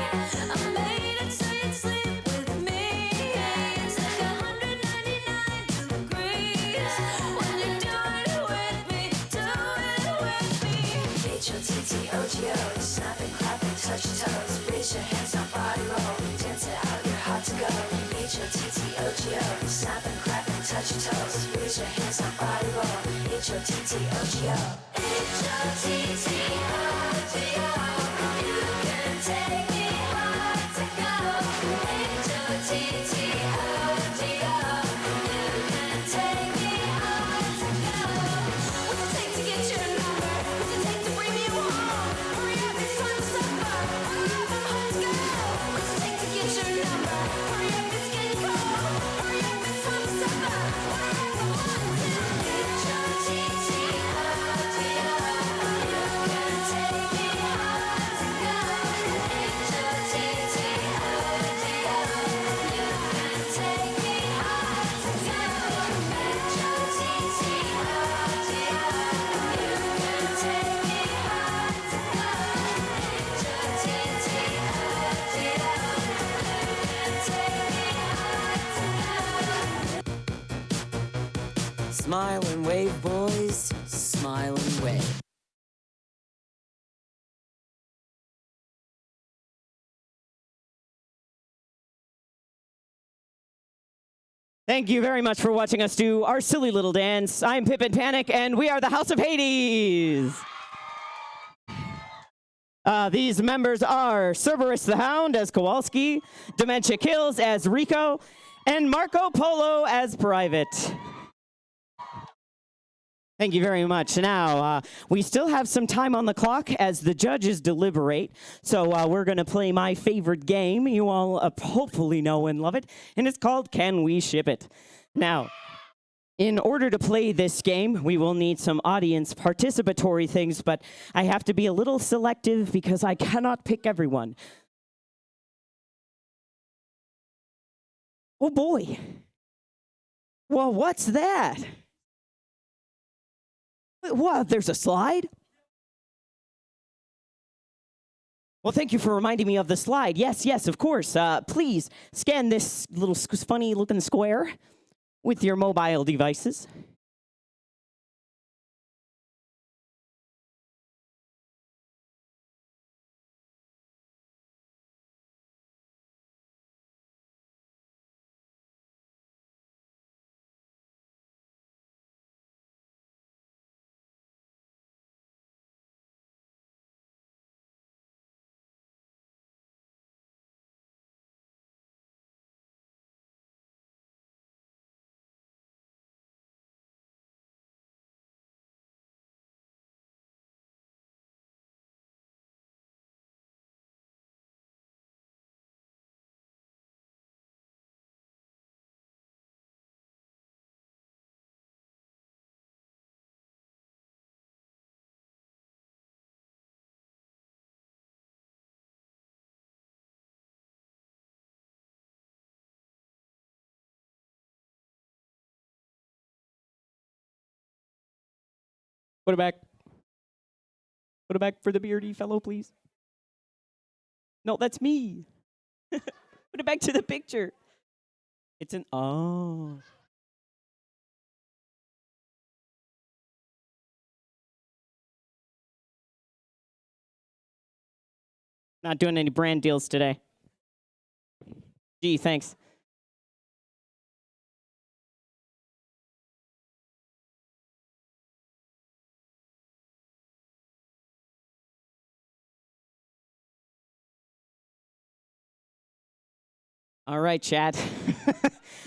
made it so you'd sleep with me. It's like 199 degrees when you're doing it with me, doing it with me. H-O-T-T-O-G-O, snapping, clapping, touch your toes. Raise your hands on body roll, dance it out, you're hot to go. H-O-T-T-O-G-O, snapping, clapping, touch your toes. Raise your hands on body roll, H-O-T-T-O-G-O. H-O-T-T-O-G-O, you can take me hard to go. H-O-T-T-O-G-O, you can take me hard to go. What's it take to get your number? What's it take to bring you home? Hurry up, it's time to suffer. Hurry up, I'm hot to go. What's it take to get your number? Hurry up, it's getting cold. Hurry up, it's time to suffer. Hurry up, I'm hot to go. H-O-T-T-O-G-O, you can take me hard to go. H-O-T-T-O-G-O, you can take me hard to go. Smile and wave, boys. Smile and wave. Thank you very much for watching us do our silly little dance. I'm Pippin Panic, and we are the House of Hades. These members are Cerberus the Hound as Kowalski, Dementia Kills as Rico, and Marco Polo as Private. Thank you very much. Now, we still have some time on the clock as the judges deliberate, so we're going to play my favorite game. You all hopefully know and love it, and it's called Can We Ship It? Now, in order to play this game, we will need some audience participatory things, but I have to be a little selective because I cannot pick everyone. Oh boy. Well, what's that? What, there's a slide? Well, thank you for reminding me of the slide. Yes, yes, of course. Please scan this little funny-looking square with your mobile devices. Put it back. Put it back for the beardy fellow, please. No, that's me. Put it back to the picture. It's an oh. Not doing any brand deals today. Gee, thanks. All right, chat.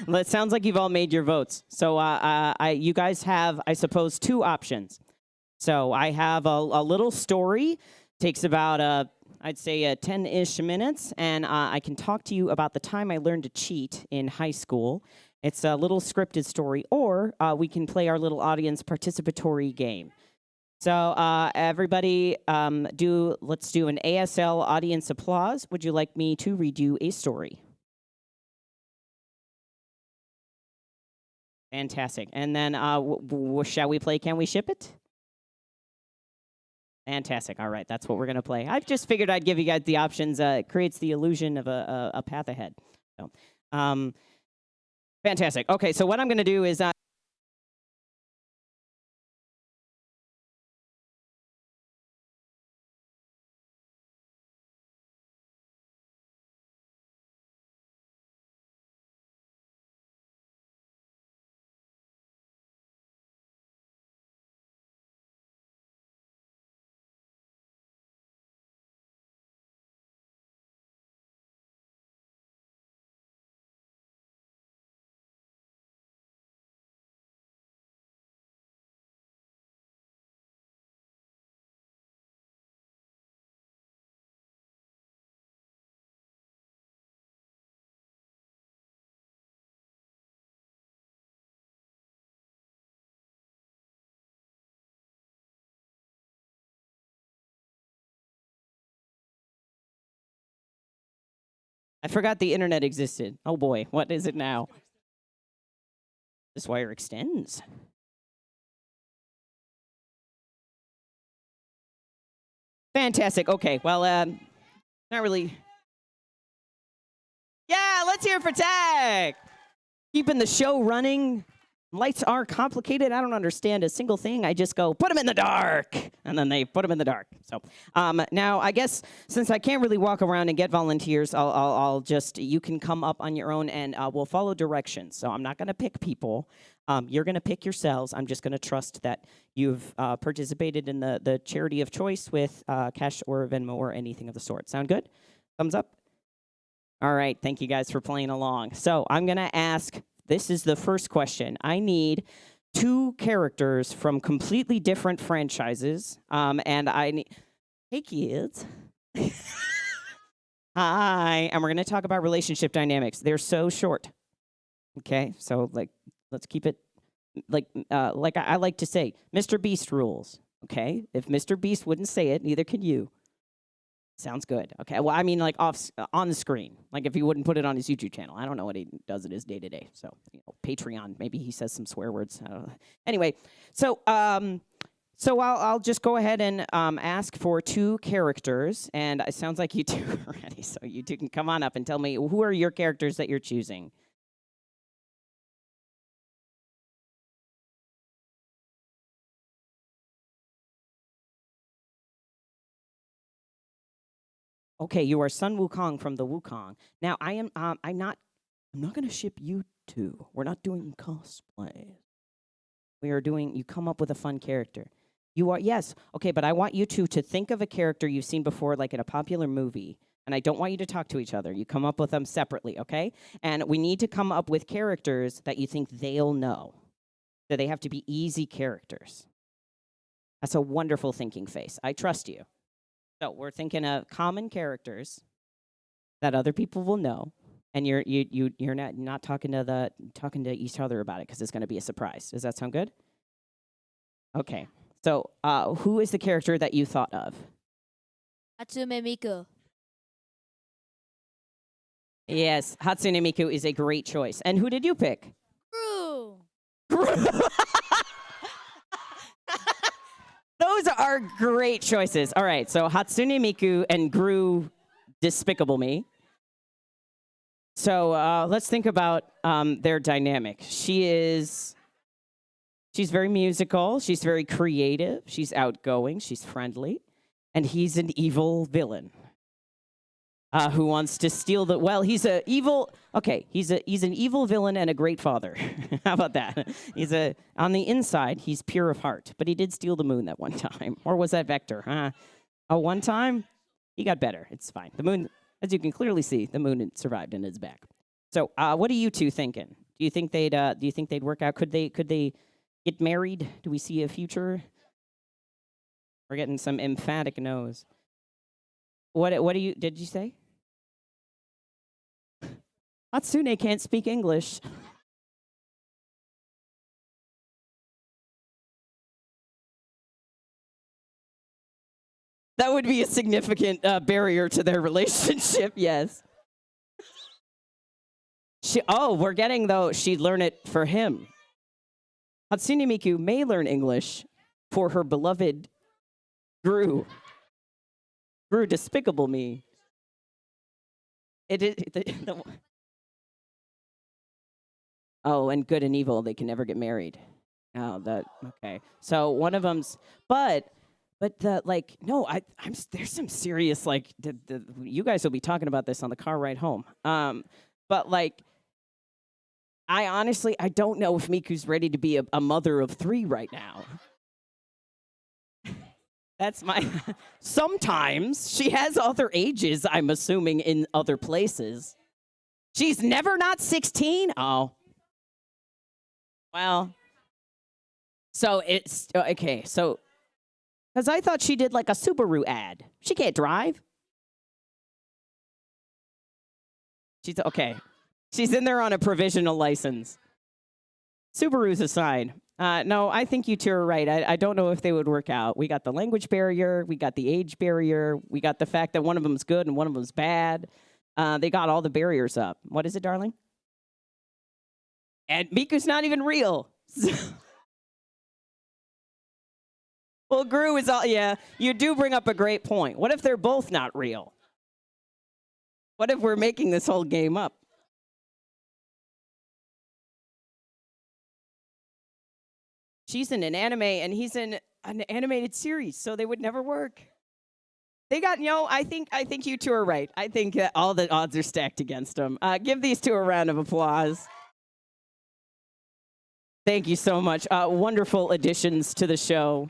Well, it sounds like you've all made your votes. So you guys have, I suppose, two options. So I have a little story. Takes about, I'd say, 10-ish minutes. And I can talk to you about the time I learned to cheat in high school. It's a little scripted story. Or we can play our little audience participatory game. So everybody, let's do an ASL audience applause. Would you like me to read you a story? Fantastic. And then shall we play Can We Ship It? Fantastic. All right, that's what we're going to play. I just figured I'd give you guys the options. It creates the illusion of a path ahead. So, fantastic. Okay, so what I'm going to do is... I forgot the internet existed. Oh boy, what is it now? This wire extends. Fantastic. Okay, well, not really. Yeah, let's hear it for Tag. Keeping the show running. Lights are complicated. I don't understand a single thing. I just go, put them in the dark. And then they put them in the dark. So now, I guess, since I can't really walk around and get volunteers, I'll just, you can come up on your own and we'll follow directions. So I'm not going to pick people. You're going to pick yourselves. I'm just going to trust that you've participated in the charity of choice with cash or Venmo or anything of the sort. Sound good? Thumbs up? All right. Thank you guys for playing along. So I'm going to ask... This is the first question. I need two characters from completely different franchises, and I need... Hey, kids. Hi. And we're going to talk about relationship dynamics. They're so short. Okay? So, let's keep it... Like I like to say, Mr. Beast rules. Okay? If Mr. Beast wouldn't say it, neither can you. Sounds good. Okay. Well, I mean, on the screen. Like, if he wouldn't put it on his YouTube channel. I don't know what he does in his day-to-day. So, Patreon. Maybe he says some swear words. I don't know. Anyway, so I'll just go ahead and ask for two characters. And it sounds like you two are ready. So you two can come on up and tell me, who are your characters that you're choosing? Okay, you are Sun Wukong from the Wukong. Now, I'm not going to ship you two. We're not doing cosplay. We are doing, you come up with a fun character. You are, yes, okay, but I want you two to think of a character you've seen before, like in a popular movie, and I don't want you to talk to each other. You come up with them separately, okay? And we need to come up with characters that you think they'll know. So they have to be easy characters. That's a wonderful thinking face. I trust you. So we're thinking of common characters that other people will know, and you're not talking to each other about it because it's going to be a surprise. Does that sound good? Okay. So who is the character that you thought of? Hatsume Miku. Yes, Hatsune Miku is a great choice. And who did you pick? Gru. Those are great choices. All right, so Hatsune Miku and Gru Despicable Me. So let's think about their dynamic. She's very musical. She's very creative. She's outgoing. She's friendly. And he's an evil villain who wants to steal the... Well, he's an evil villain and a great father. How about that? On the inside, he's pure of heart. But he did steal the moon that one time. Or was that Vector? Oh, one time? He got better. It's fine. The moon... As you can clearly see, the moon survived and is back. So, what are you two thinking? Do you think they'd work out? Could they get married? Do we see a future? We're getting some emphatic no's. What did you say? Hatsune can't speak English. That would be a significant barrier to their relationship, yes. We're getting, though, she'd learn it for him. Hatsune Miku may learn English for her beloved Gru. Gru Despicable Me. And good and evil, they can never get married. Okay. So one of them's, but there's some serious, you guys will be talking about this on the car ride home. I don't know if Miku's ready to be a mother of 3 right now. That's sometimes she has other ages, I'm assuming, in other places. She's never not 16? Oh. Well. So it's, okay, so, because I thought she did like a Subaru ad. She can't drive. She's in there on a provisional license. Subarus aside. No, I think you two are right. I don't know if they would work out. We got the language barrier. We got the age barrier. We got the fact that one of them's good and one of them's bad. They got all the barriers up. What is it, darling? And Miku's not even real. Well, Gru is all, yeah, you do bring up a great point. What if they're both not real? What if we're making this whole game up? She's in an anime and he's in an animated series, so they would never work. They got, I think you two are right. I think all the odds are stacked against them. Give these two a round of applause. Thank you so much. Wonderful additions to the show.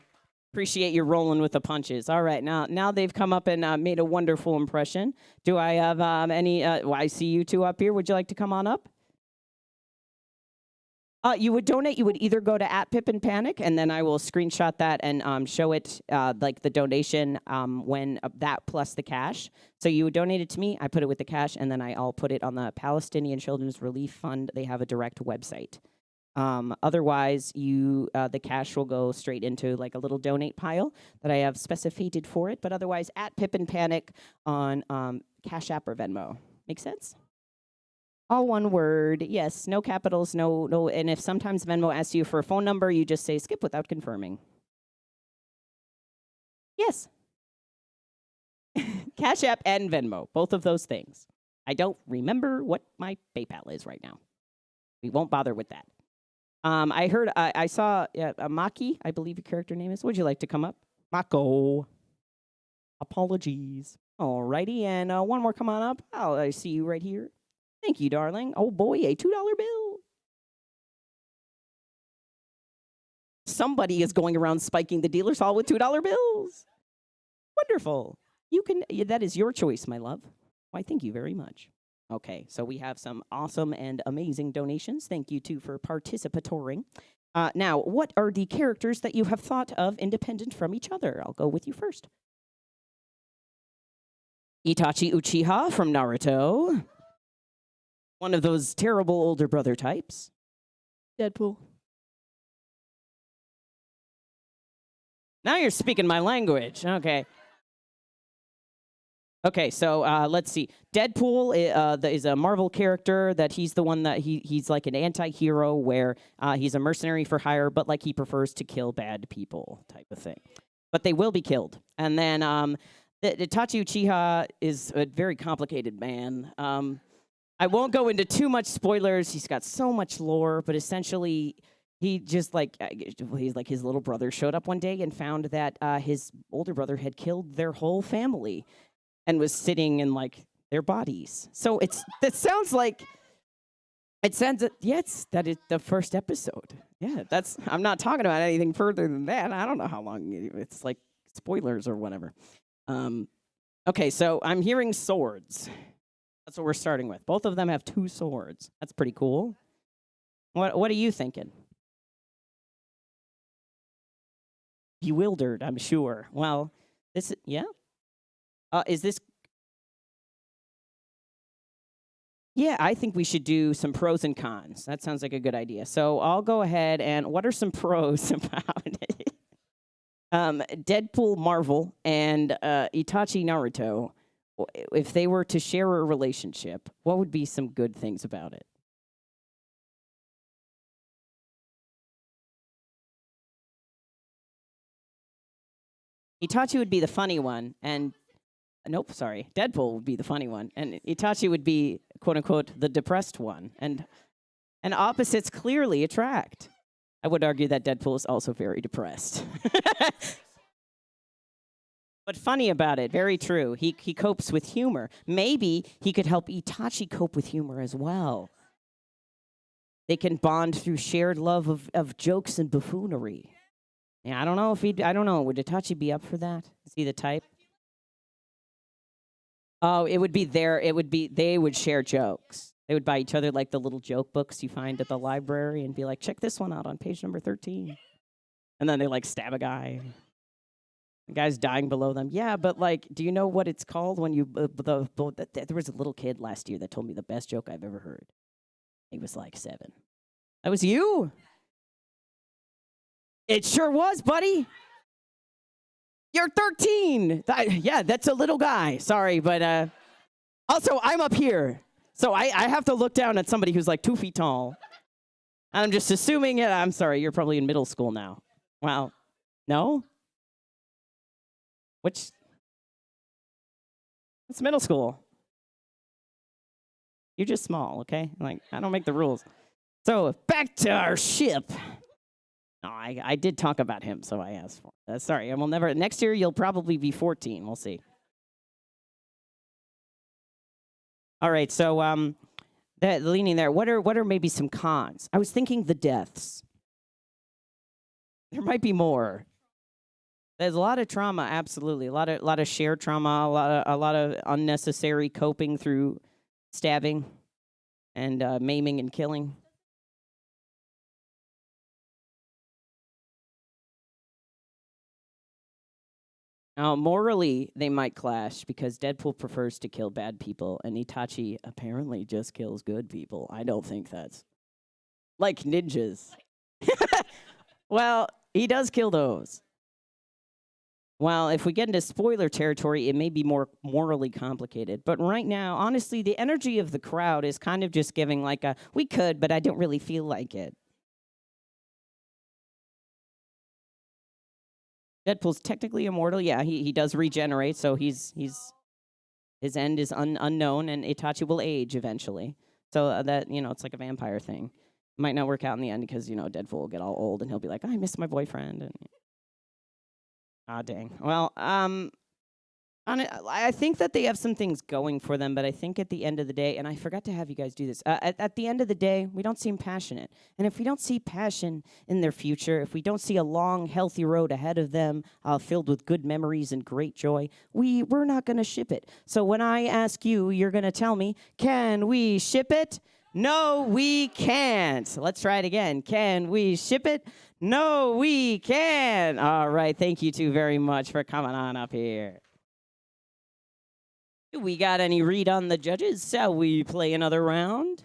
Appreciate you rolling with the punches. All right, now they've come up and made a wonderful impression. Do I have any? I see you two up here. Would you like to come on up? You would donate. You would either go to @Pippin Panic, and then I will screenshot that and show it like the donation when that plus the cash. So you would donate it to me. I put it with the cash, and then I'll put it on the Palestinian Children's Relief Fund. They have a direct website. Otherwise, the cash will go straight into like a little donate pile that I have specified for it. But otherwise, @Pippin Panic on Cash App or Venmo. Make sense? All one word. Yes, no capitals, no. And if sometimes Venmo asks you for a phone number, you just say skip without confirming. Yes. Cash App and Venmo, both of those things. I don't remember what my PayPal is right now. We won't bother with that. I saw Maki, I believe your character name is. Would you like to come up? Mako. Apologies. Alrighty, and one more come on up. I see you right here. Thank you, darling. Oh boy, a $2 bill. Somebody is going around spiking the dealer's hall with $2 bills. Wonderful. That is your choice, my love. Why, thank you very much. Okay, so we have some awesome and amazing donations. Thank you, too, for participatoring. Now, what are the characters that you have thought of independent from each other? I'll go with you first. Itachi Uchiha from Naruto. One of those terrible older brother types. Deadpool. Now you're speaking my language. Okay. Okay, so let's see. Deadpool is a Marvel character that he's the one that he's like an anti-hero where he's a mercenary for hire, but like he prefers to kill bad people type of thing. but they will be killed. And then the Itachi Uchiha is a very complicated man. I won't go into too much spoilers. He's got so much lore, but essentially, he just he's like his little brother showed up one day and found that his older brother had killed their whole family and was sitting in like their bodies. So that sounds like that is the first episode. Yeah, I'm not talking about anything further than that. I don't know how long it's like spoilers or whatever. Okay, so I'm hearing swords. That's what we're starting with. Both of them have 2 swords. That's pretty cool. What are you thinking? Bewildered, I'm sure. Well, is this? Yeah, I think we should do some pros and cons. That sounds like a good idea. So I'll go ahead and what are some pros about it? Deadpool Marvel and Itachi Naruto, if they were to share a relationship, what would be some good things about it? Itachi would be the funny one, and Deadpool would be the funny one, and Itachi would be, quote unquote, the depressed one, and opposites clearly attract. I would argue that Deadpool is also very depressed. But funny about it, very true. He copes with humor. Maybe he could help Itachi cope with humor as well. They can bond through shared love of jokes and buffoonery. Yeah, I don't know. Would Itachi be up for that? Is he the type? Oh, they would share jokes. They would buy each other like the little joke books you find at the library and be like, check this one out on page number 13. And then they like stab a guy. The guy's dying below them. Yeah, but like, do you know what it's called when you, there was a little kid last year that told me the best joke I've ever heard. He was like 7. That was you? It sure was, buddy. You're 13. Yeah, that's a little guy. Sorry, but also, I'm up here. So I have to look down at somebody who's like 2 feet tall. I'm just assuming, I'm sorry, you're probably in middle school now. Wow. No? It's middle school. You're just small, okay? Like, I don't make the rules. So, back to our ship. No, I did talk about him, so I asked for it. Sorry, I will never. Next year, you'll probably be 14. We'll see. All right, so leaning there. What are maybe some cons? I was thinking the deaths. There might be more. There's a lot of trauma, absolutely. A lot of shared trauma. A lot of unnecessary coping through stabbing and maiming and killing. Now, morally, they might clash because Deadpool prefers to kill bad people, and Itachi apparently just kills good people. I don't think that's like ninjas. Well, he does kill those. Well, if we get into spoiler territory, it may be more morally complicated. But right now, honestly, the energy of the crowd is kind of just giving like we could, but I don't really feel like it. Deadpool's technically immortal. Yeah, he does regenerate, so his end is unknown, and Itachi will age eventually. So that, it's like a vampire thing. Might not work out in the end because, Deadpool will get all old, and he'll be like, I miss my boyfriend. And dang. Well, I think that they have some things going for them, but I think at the end of the day, and I forgot to have you guys do this, at the end of the day, we don't seem passionate. And if we don't see passion in their future, if we don't see a long, healthy road ahead of them filled with good memories and great joy, we're not going to ship it. So when I ask you, you're going to tell me, can we ship it? No, we can't. Let's try it again. Can we ship it? No, we can. All right. Thank you two very much for coming on up here. Do we got any read on the judges? Shall we play another round?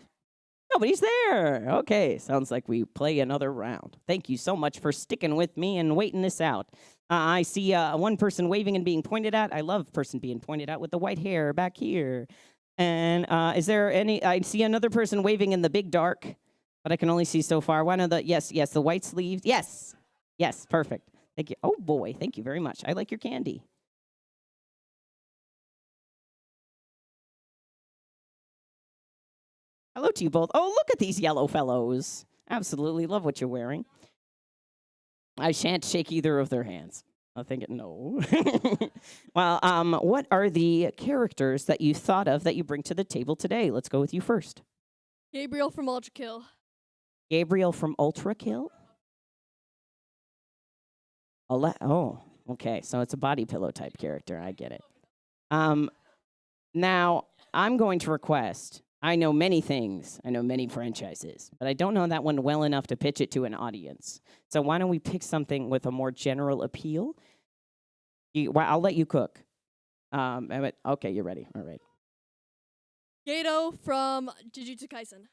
Nobody's there. Okay. Sounds like we play another round. Thank you so much for sticking with me and waiting this out. I see one person waving and being pointed at. I love person being pointed at with the white hair back here. And is there any, I see another person waving in the big dark, but I can only see so far. One of the, yes, the white sleeves. Yes, perfect. Thank you. Oh boy, thank you very much. I like your candy. Hello to you both. Oh, look at these yellow fellows. Absolutely love what you're wearing. I shan't shake either of their hands. I think no. Well, what are the characters that you thought of that you bring to the table today? Let's go with you first. Gabriel from Ultra Kill. Gabriel from Ultra Kill? Oh, okay. So it's a body pillow type character. I get it. Now, I'm going to request, I know many things. I know many franchises, but I don't know that one well enough to pitch it to an audience. So why don't we pick something with a more general appeal? I'll let you cook. Okay, you're ready. All right. Gato from Jujutsu Kaisen.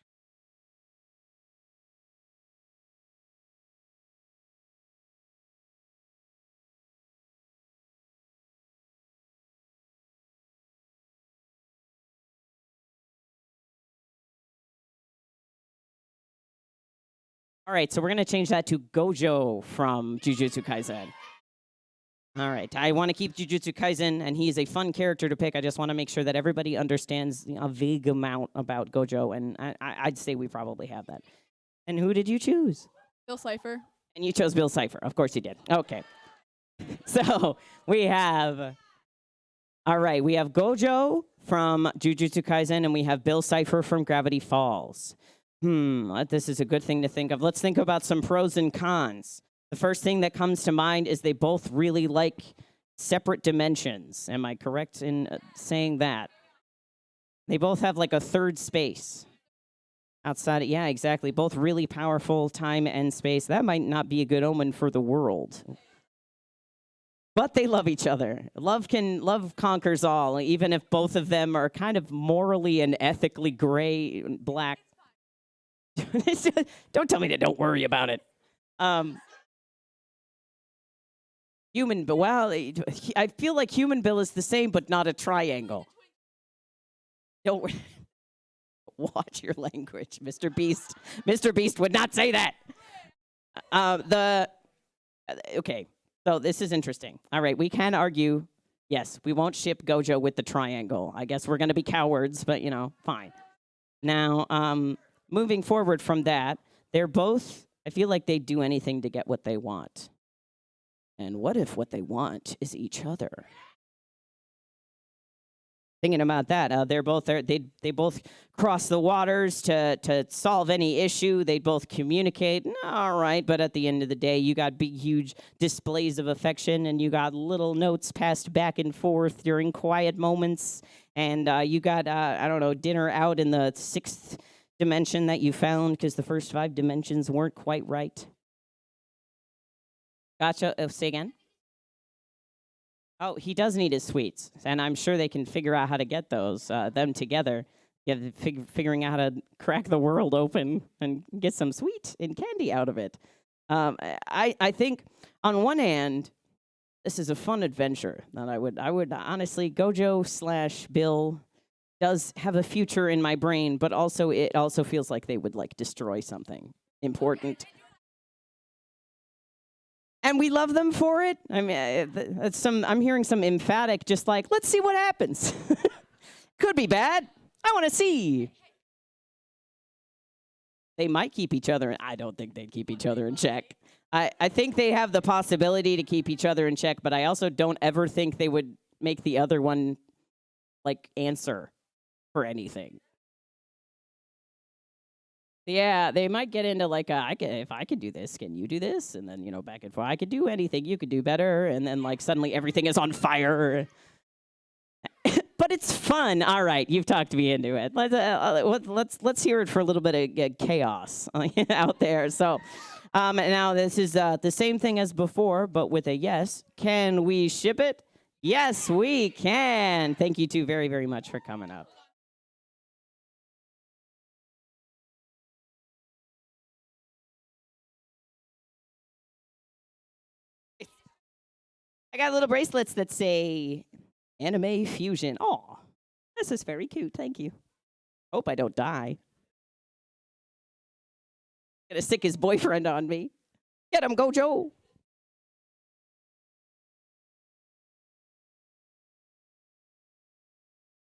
All right, so we're going to change that to Gojo from Jujutsu Kaisen. All right, I want to keep Jujutsu Kaisen, and he's a fun character to pick. I just want to make sure that everybody understands a vague amount about Gojo, and I'd say we probably have that. And who did you choose? Bill Cipher. And you chose Bill Cipher. Of course you did. Okay. So we have... All right, we have Gojo from Jujutsu Kaisen, and we have Bill Cipher from Gravity Falls. This is a good thing to think of. Let's think about some pros and cons. The first thing that comes to mind is they both really like separate dimensions. Am I correct in saying that? They both have like a third space outside. Yeah, exactly. Both really powerful time and space. That might not be a good omen for the world. But they love each other. Love conquers all, even if both of them are kind of morally and ethically gray, black. Don't tell me to don't worry about it. I feel like Human Bill is the same, but not a triangle. Don't watch your language, Mr. Beast. Mr. Beast would not say that. Okay, so this is interesting. All right, we can argue, yes, we won't ship Gojo with the triangle. I guess we're going to be cowards, but, fine. Now, moving forward from that, they're both, I feel like they'd do anything to get what they want. And what if what they want is each other? Thinking about that, they're both there. They both cross the waters to solve any issue. They both communicate. All right, but at the end of the day, you got big, huge displays of affection, and you got little notes passed back and forth during quiet moments, and you got dinner out in the 6th dimension that you found because the first 5 dimensions weren't quite right. Gotcha. Say again. Oh, he does need his sweets, and I'm sure they can figure out how to get those, them together. Figuring out how to crack the world open and get some sweet and candy out of it. I think, on one hand, this is a fun adventure that I would honestly, Gojo / Bill does have a future in my brain, but also it also feels like they would destroy something important. And we love them for it. I mean, I'm hearing some emphatic, just like, let's see what happens. Could be bad. I want to see. They might keep each other. I don't think they'd keep each other in check. I think they have the possibility to keep each other in check, but I also don't ever think they would make the other one, answer for anything. Yeah, they might get into if I could do this, can you do this? And then, back and forth. I could do anything, you could do better. And then suddenly everything is on fire. But it's fun. All right, you've talked me into it. Let's hear it for a little bit of chaos out there. So now this is the same thing as before, but with a yes. Can we ship it? Yes, we can. Thank you two very, very much for coming up. I got little bracelets that say anime fusion. Oh, this is very cute. Thank you. Hope I don't die. Gonna stick his boyfriend on me. Get him, Gojo.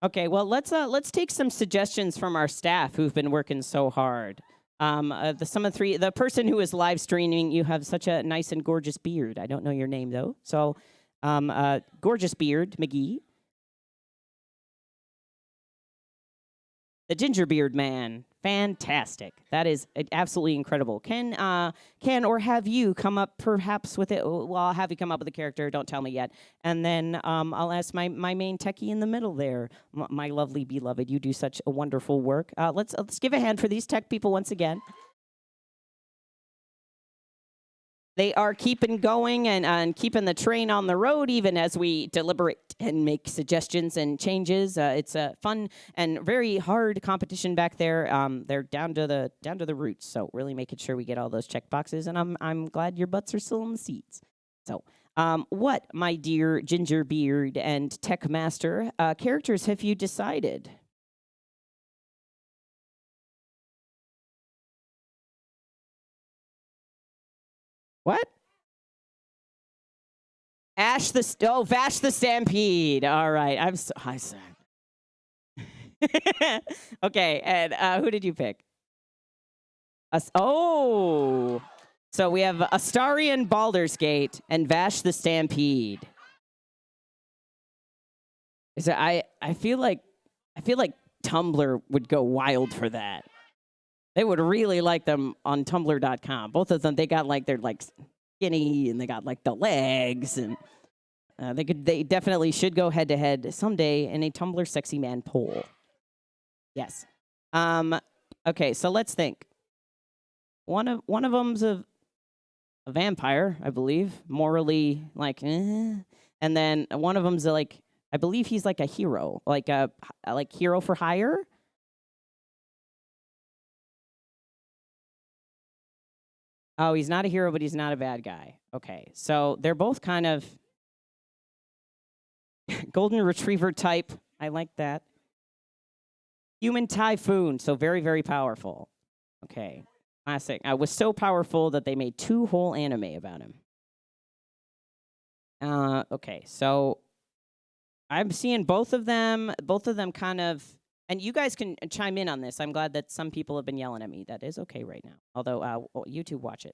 Okay, well let's take some suggestions from our staff who've been working so hard. The person who is live streaming, you have such a nice and gorgeous beard. I don't know your name though, so gorgeous beard, McGee. The ginger beard man, fantastic. That is absolutely incredible. Can or have you come up perhaps with it? Well, I'll have you come up with a character. Don't tell me yet. And then I'll ask my main techie in the middle there, my lovely beloved. You do such a wonderful work. Let's give a hand for these tech people once again. They are keeping going and keeping the train on the road, even as we deliberate and make suggestions and changes. It's a fun and very hard competition back there. They're down to the roots, so really making sure we get all those check boxes. And I'm glad your butts are still in the seats. So, what, my dear ginger beard and tech master, characters have you decided? What? Vash the Stampede. All right, I'm sorry. Okay, and who did you pick? So we have Astarion Baldur's Gate and Vash the Stampede. I feel like Tumblr would go wild for that. They would really like them on Tumblr.com. Both of them, they're skinny and they got like the legs, and they definitely should go head to head someday in a Tumblr sexy man poll. Yes. Okay, so let's think. One of them's a vampire, I believe, morally and then one of them's I believe he's like a hero, like hero for hire. Oh, he's not a hero, but he's not a bad guy. Okay, so they're both kind of golden retriever type. I like that. Human typhoon, so very, very powerful. Okay, classic. Was so powerful that they made 2 whole anime about him. Okay, so I'm seeing both of them kind of. And you guys can chime in on this. I'm glad that some people have been yelling at me. That is okay right now. Although, YouTube, watch it.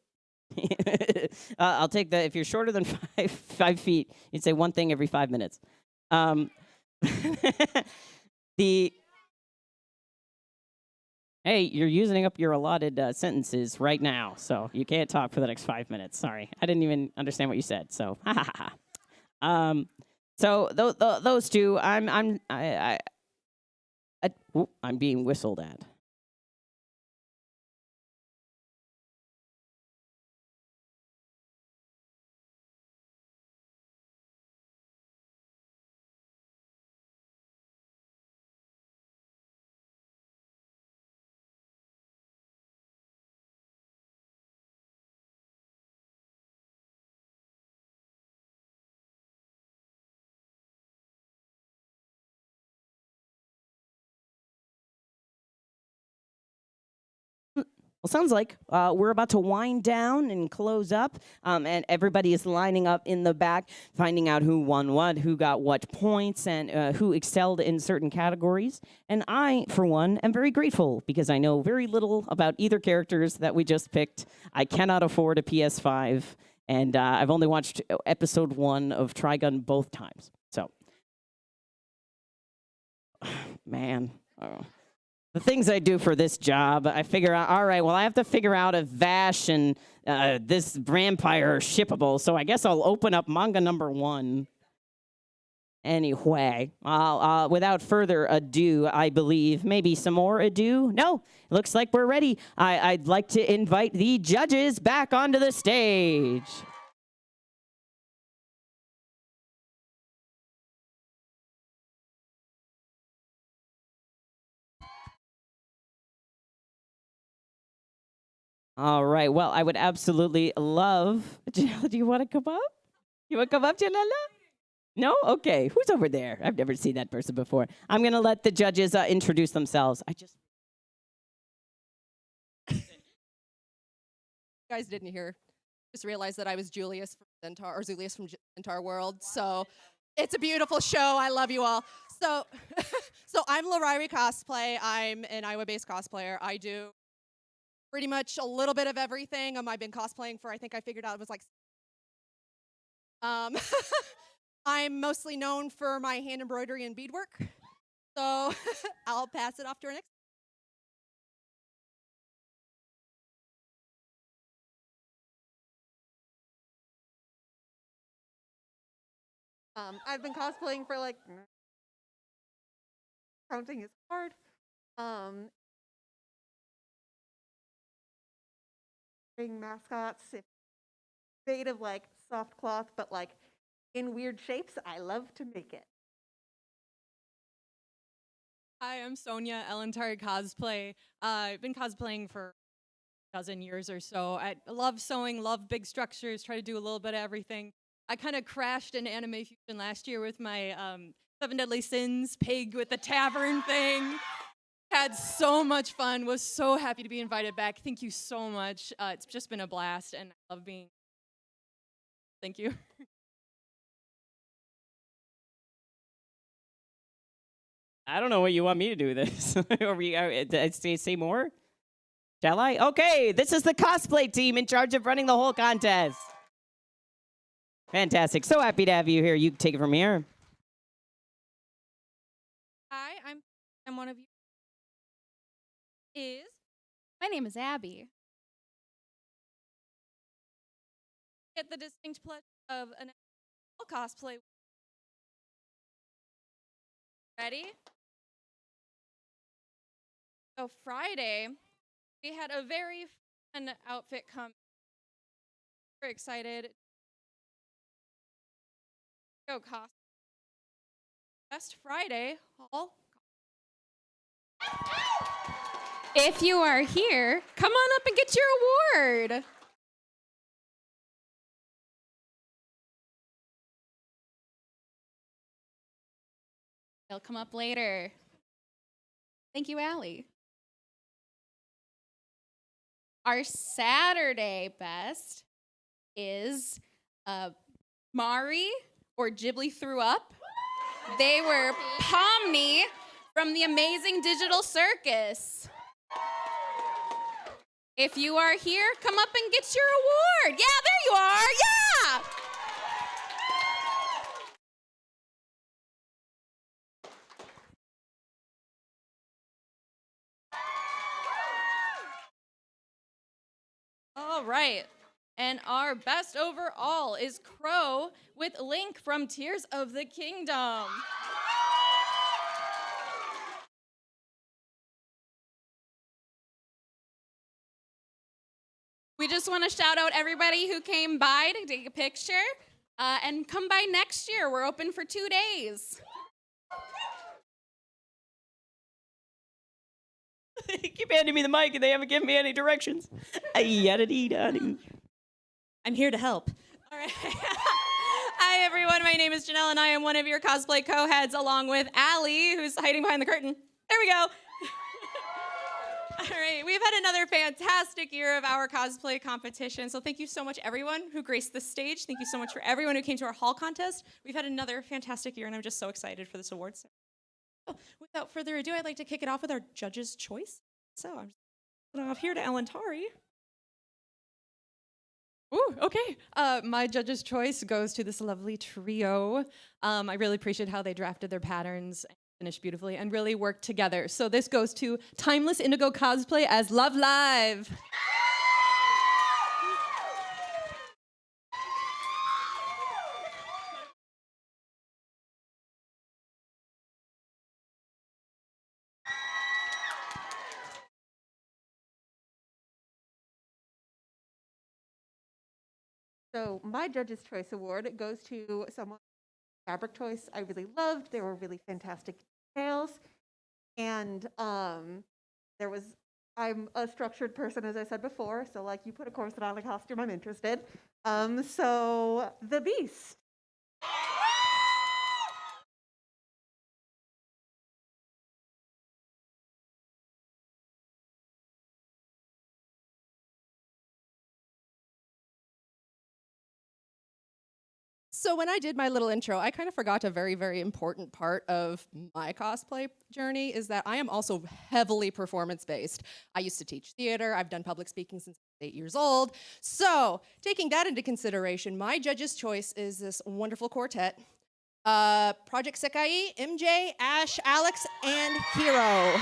I'll take if you're shorter than 5 feet, you'd say one thing every 5 minutes. Hey, you're using up your allotted sentences right now, so you can't talk for the next 5 minutes. Sorry, I didn't even understand what you said. So, ha ha ha. So those two, I'm being whistled at. Well, sounds like we're about to wind down and close up, and everybody is lining up in the back, finding out who won what, who got what points, and who excelled in certain categories. And I, for one, am very grateful because I know very little about either characters that we just picked. I cannot afford a PS5, and I've only watched episode 1 of Trigun both times. So, man. The things I do for this job, I figure out, all right, well, I have to figure out if Vash and this vampire are shippable, so I guess I'll open up manga number 1. Anyway, without further ado, I believe, maybe some more ado? No, looks like we're ready. I'd like to invite the judges back onto the stage. All right. Well, I would absolutely love. Do you want to come up? You want to come up, Jalala? No? Okay. Who's over there? I've never seen that person before. I'm going to let the judges introduce themselves. You guys didn't hear. Just realized that I was Julius from Zulius from Centaur World. So it's a beautiful show. I love you all. So, so I'm Larari Cosplay. I'm an Iowa-based cosplayer. I do pretty much a little bit of everything. I've been cosplaying for, I think I figured out it was like, I'm mostly known for my hand embroidery and beadwork. So I'll pass it off to our next. I've been cosplaying for like, counting is hard. Being mascots, made of like soft cloth, but like in weird shapes. I love to make it. Hi, I'm Sonia, Elentari Cosplay. I've been cosplaying for a dozen years or so. I love sewing, love big structures, try to do a little bit of everything. I kind of crashed in Anime Fusion last year with my Seven Deadly Sins pig with the tavern thing. Had so much fun, was so happy to be invited back. Thank you so much. It's just been a blast, and I love being. Thank you. I don't know what you want me to do with this. Are we, say more? Shall I? Okay, this is the cosplay team in charge of running the whole contest. Fantastic. So happy to have you here. You can take it from here. Hi, I'm one of you. My name is Abby. Get the distinct pleasure of an cosplay. Ready? So Friday, we had a very fun outfit come. We're excited. Go cost. Best Friday haul. If you are here, come on up and get your award. They'll come up later. Thank you, Allie. Our Saturday best is Mari, or Ghibli Threw Up. They were Pomni from the Amazing Digital Circus. If you are here, come up and get your award. Yeah, there you are. Yeah. All right. And our best overall is Crow with Link from Tears of the Kingdom. We just want to shout out everybody who came by to take a picture and come by next year. We're open for 2 days. They keep handing me the mic and they haven't given me any directions. I'm here to help. All right. Hi, everyone. My name is Janelle, and I am one of your cosplay co-heads, along with Allie, who's hiding behind the curtain. There we go. All right, we've had another fantastic year of our cosplay competition, so thank you so much, everyone who graced the stage. Thank you so much for everyone who came to our hall contest. We've had another fantastic year, and I'm just so excited for this award. So, without further ado, I'd like to kick it off with our judge's choice. So I'm just going off here to Elentari. Ooh, okay. My judge's choice goes to this lovely trio. I really appreciate how they drafted their patterns and finished beautifully and really worked together. So this goes to Timeless Indigo Cosplay as Love Live. So my Judge's Choice Award goes to someone fabric choice I really loved. There were really fantastic details. And I'm a structured person, as I said before. So like you put a corset on a costume, I'm interested. So The Beast. So when I did my little intro, I kind of forgot a very, very important part of my cosplay journey is that I am also heavily performance-based. I used to teach theater. I've done public speaking since I was 8 years old. So taking that into consideration, my judge's choice is this wonderful quartet. Project Sekai, MJ, Ash, Alex, and Hero.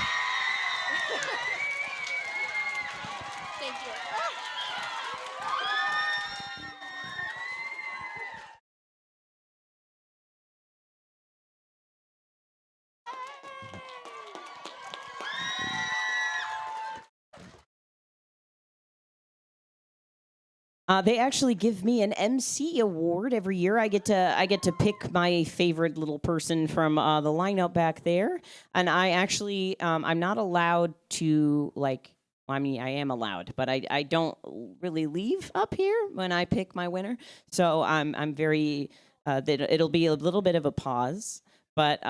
Thank you. They actually give me an MC award every year. I get to pick my favorite little person from the lineup back there, and I actually I'm not allowed to like. I mean, I am allowed, but I don't really leave up here when I pick my winner. So I'm very it'll be a little bit of a pause, but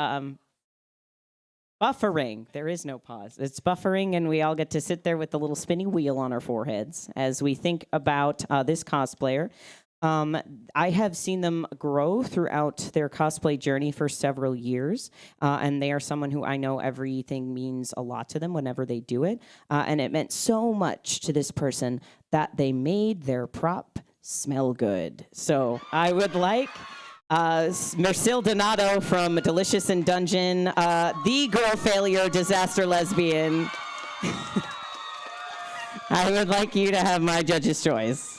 buffering. There is no pause. It's buffering, and we all get to sit there with the little spinning wheel on our foreheads as we think about this cosplayer. I have seen them grow throughout their cosplay journey for several years, and they are someone who I know everything means a lot to them whenever they do it, and it meant so much to this person that they made their prop smell good. So I would like Mercil Donato from Delicious in Dungeon, the girl failure disaster lesbian. I would like you to have my judge's choice.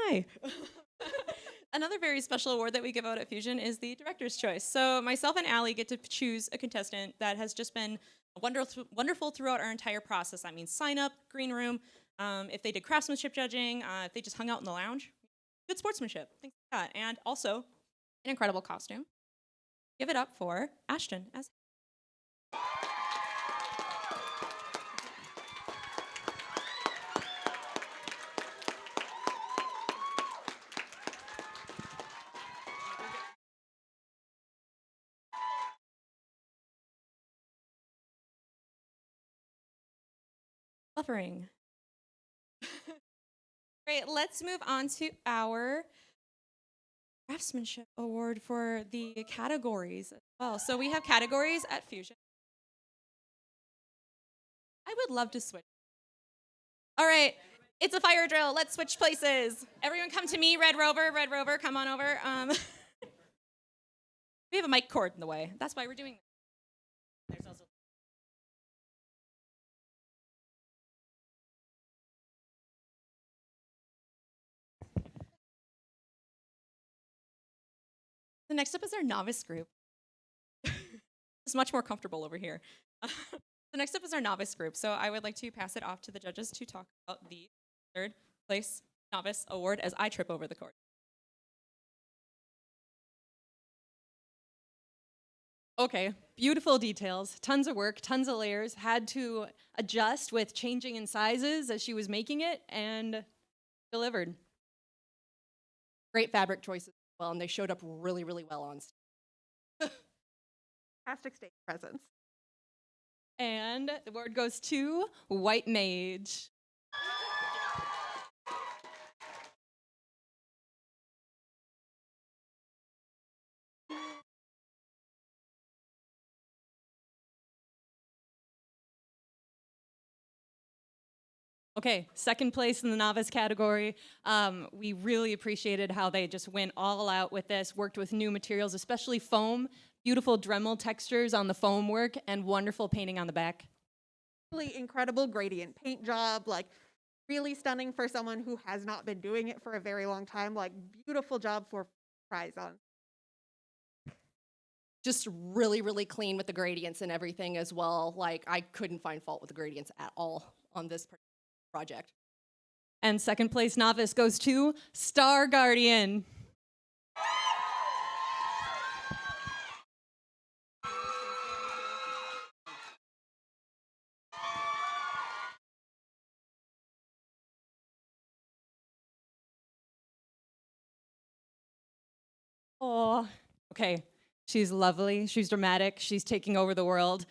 Hi. Another very special award that we give out at Fusion is the Director's Choice. So myself and Allie get to choose a contestant that has just been wonderful throughout our entire process. That means sign up, green room, if they did craftsmanship judging, if they just hung out in the lounge, good sportsmanship, things like that. And also an incredible costume. Give it up for Ashton as buffering. Great, let's move on to our craftsmanship award for the categories as well. So we have categories at Fusion. I would love to switch. All right, it's a fire drill. Let's switch places. Everyone come to me, Red Rover. Red Rover, come on over. We have a mic cord in the way. That's why we're doing this. There's also the next up is our novice group. It's much more comfortable over here. The next up is our novice group. So I would like to pass it off to the judges to talk about the third place novice award as I trip over the cord. Okay, beautiful details, tons of work, tons of layers, had to adjust with changing in sizes as she was making it and delivered. Great fabric choices as well, and they showed up really, really well on stage. Fantastic stage presence. And the award goes to White Mage. Okay, second place in the novice category. We really appreciated how they just went all out with this, worked with new materials, especially foam, beautiful Dremel textures on the foam work, and wonderful painting on the back. Really incredible gradient paint job, like really stunning for someone who has not been doing it for a very long time, like beautiful job for prize on. Just really, really clean with the gradients and everything as well. Like, I couldn't find fault with the gradients at all on this project. And second place novice goes to Star Guardian. Okay, she's lovely, she's dramatic, she's taking over the world.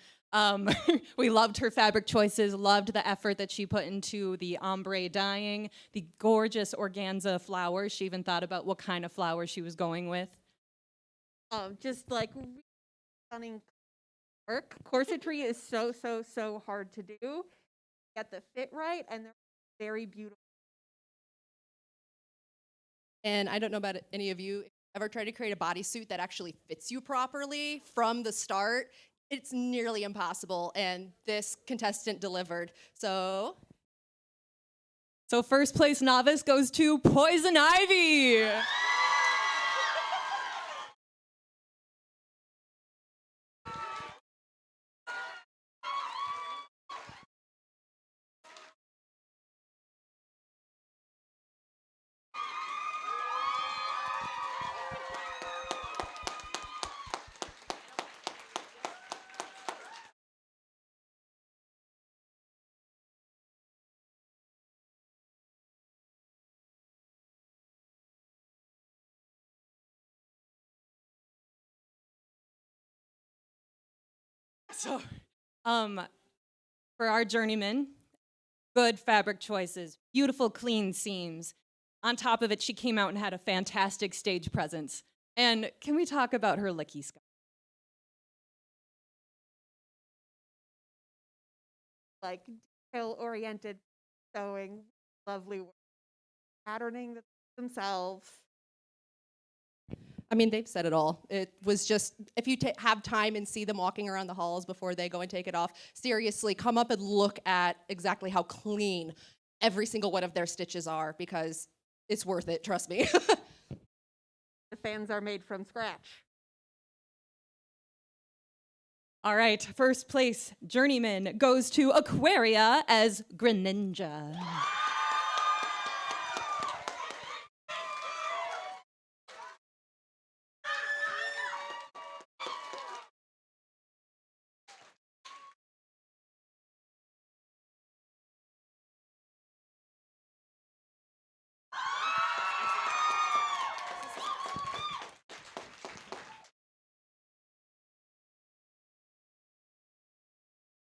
We loved her fabric choices, loved the effort that she put into the ombre dyeing, the gorgeous organza flowers. She even thought about what kind of flowers she was going with. Just like really stunning work. Corsetry is so hard to do. Get the fit right, and they're very beautiful. And I don't know about any of you, if you ever try to create a bodysuit that actually fits you properly from the start, it's nearly impossible, and this contestant delivered. So first place novice goes to Poison Ivy. So, for our journeyman, good fabric choices, beautiful clean seams. On top of it, she came out and had a fantastic stage presence. And can we talk about her licky scarf? Like detail-oriented sewing, lovely work, patterning themselves. I mean, they've said it all. It was just, if you have time and see them walking around the halls before they go and take it off, seriously, come up and look at exactly how clean every single one of their stitches are, because it's worth it, trust me. The fans are made from scratch. All right, first place journeyman goes to Aquaria as Greninja.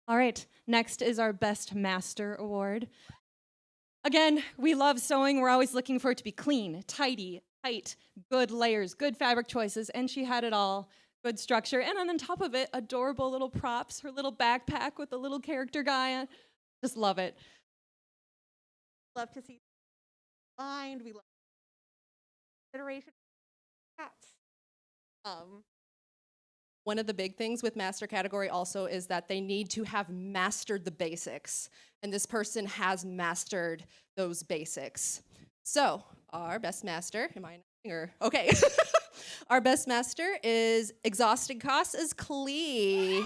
All right, next is our Best Master Award. Again, we love sewing. We're always looking for it to be clean, tidy, tight, good layers, good fabric choices, and she had it all. Good structure, and on top of it, adorable little props, her little backpack with the little character guy. Just love it. Love to see lined. We love consideration cats. One of the big things with master category also is that they need to have mastered the basics. And this person has mastered those basics. So our best master, okay. Our best master is Exhausted Cost as Klee.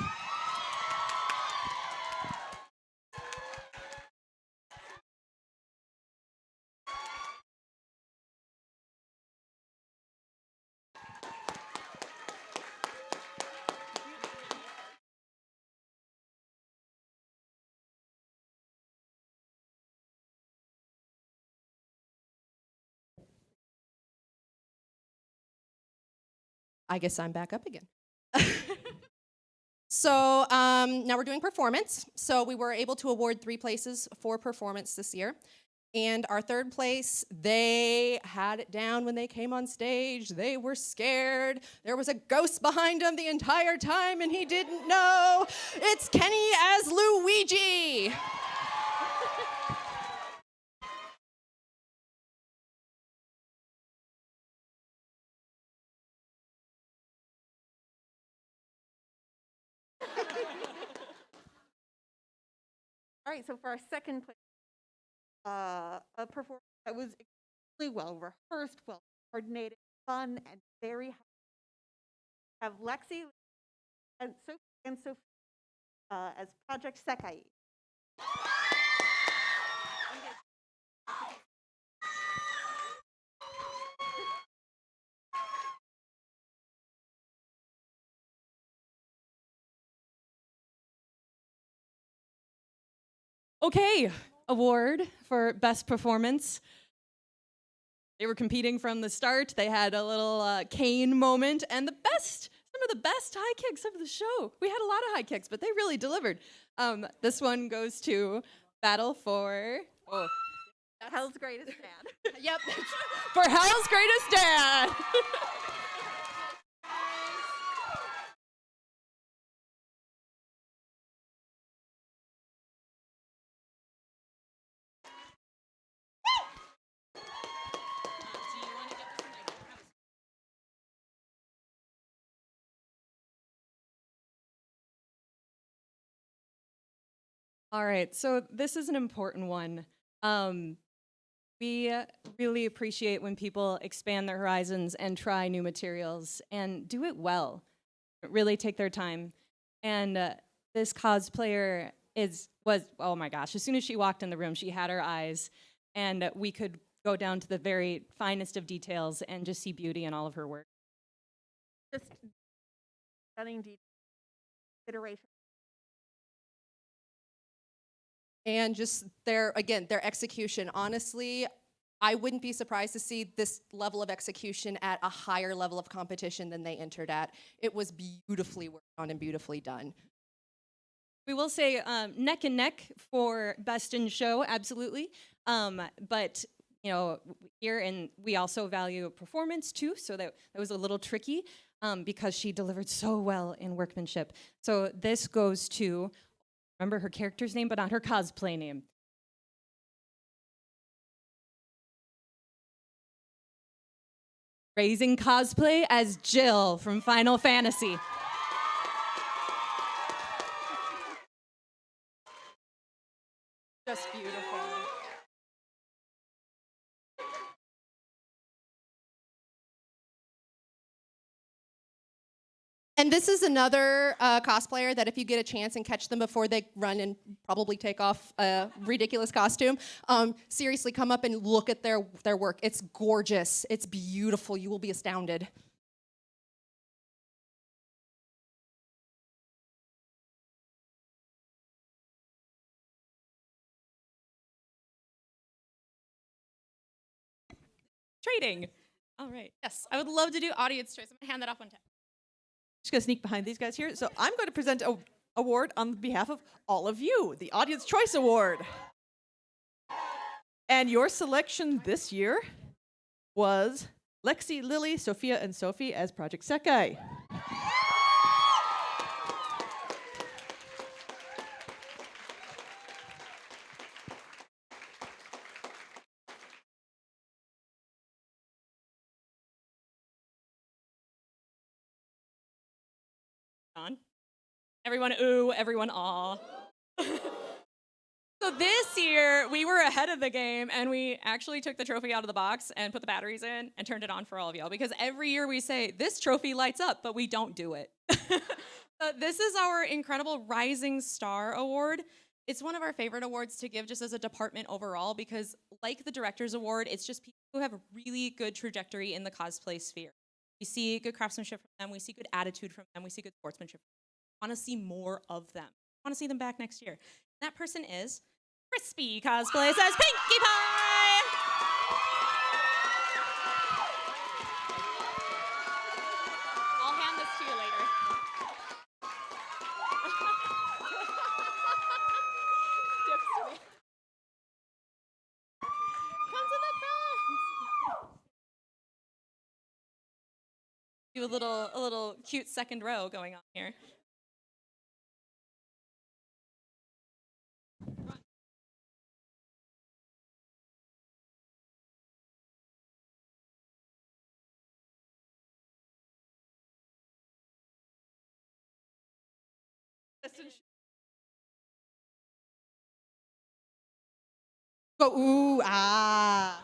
I guess I'm back up again. So now we're doing performance. So we were able to award 3 places for performance this year. And our third place, they had it down when they came on stage. They were scared. There was a ghost behind them the entire time, and he didn't know. It's Kenny as Luigi. All right, so for our second place, a performance that was extremely well rehearsed, well coordinated, fun, and very happy. Have Lexi and Sophie as Project Sekai. Okay, award for best performance. They were competing from the start. They had a little cane moment, and some of the best high kicks of the show. We had a lot of high kicks, but they really delivered. This one goes to Battle for Hell's Greatest Dad. Yep, for Hell's Greatest Dad. All right, so this is an important one. We really appreciate when people expand their horizons and try new materials and do it well. Really take their time. And this cosplayer was oh my gosh! As soon as she walked in the room, she had her eyes, and we could go down to the very finest of details and just see beauty in all of her work. Just stunning iteration. And just their execution. Honestly, I wouldn't be surprised to see this level of execution at a higher level of competition than they entered at. It was beautifully worked on and beautifully done. We will say neck and neck for best in show, absolutely. But you know, here and we also value performance too, so that was a little tricky because she delivered so well in workmanship. So this goes to, remember her character's name, but not her cosplay name. Raising cosplay as Jill from Final Fantasy. Just beautiful. And this is another cosplayer that if you get a chance and catch them before they run and probably take off a ridiculous costume, seriously come up and look at their work. It's gorgeous. It's beautiful. You will be astounded. Trading. All right. Yes, I would love to do audience choice. I'm gonna hand that off one time. Just gonna sneak behind these guys here. So I'm going to present an award on behalf of all of you, the Audience Choice Award. And your selection this year was Lexi, Lily, Sophia, and Sophie as Project Sekai. On. Everyone ooh, everyone aw. So this year, we were ahead of the game, and we actually took the trophy out of the box and put the batteries in and turned it on for all of y'all, because every year we say, this trophy lights up, but we don't do it. This is our incredible Rising Star Award. It's one of our favorite awards to give just as a department overall, because like the Director's Award, it's just people who have really good trajectory in the cosplay sphere. We see good craftsmanship from them. We see good attitude from them. We see good sportsmanship. We want to see more of them. We want to see them back next year. That person is Crispy Cosplay says Pinkie Pie. I'll hand this to you later. Dips to me. Come to the front. Do a little cute second row going on here. Go ooh ah.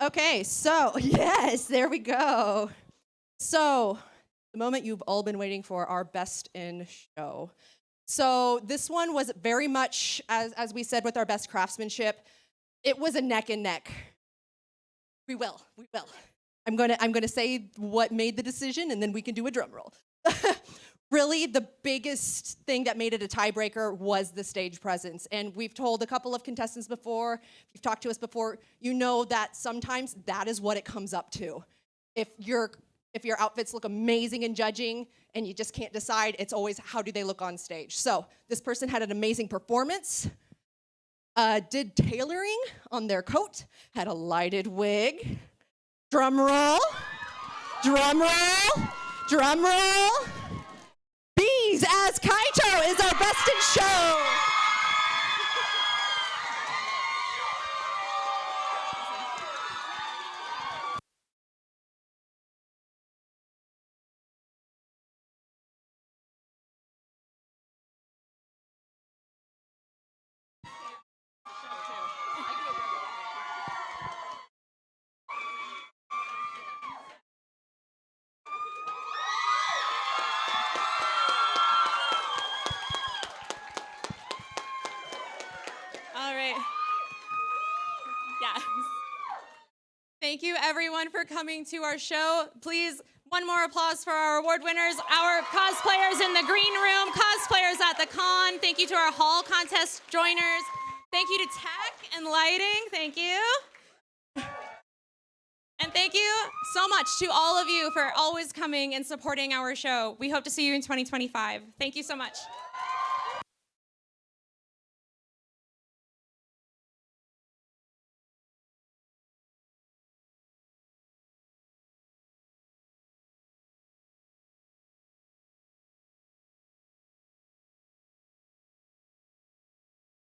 Okay, so yes, there we go. So the moment you've all been waiting for, our best in show. So this one was very much, as we said with our best craftsmanship, it was a neck and neck. We will. I'm gonna say what made the decision, and then we can do a drum roll. really the biggest thing that made it a tiebreaker was the stage presence. And we've told a couple of contestants before, if you've talked to us before, you know that sometimes that is what it comes up to. If your outfits look amazing in judging and you just can't decide, it's always how do they look on stage. So this person had an amazing performance, did tailoring on their coat, had a lighted wig, drum roll, drum roll, drum roll. Bees as Kaito is our best in show. All right. Yes. Thank you, everyone, for coming to our show. Please, one more applause for our award winners, our cosplayers in the green room, cosplayers at the con. Thank you to our hall contest joiners. Thank you to tech and lighting. Thank you. And thank you so much to all of you for always coming and supporting our show. We hope to see you in 2025. Thank you so much.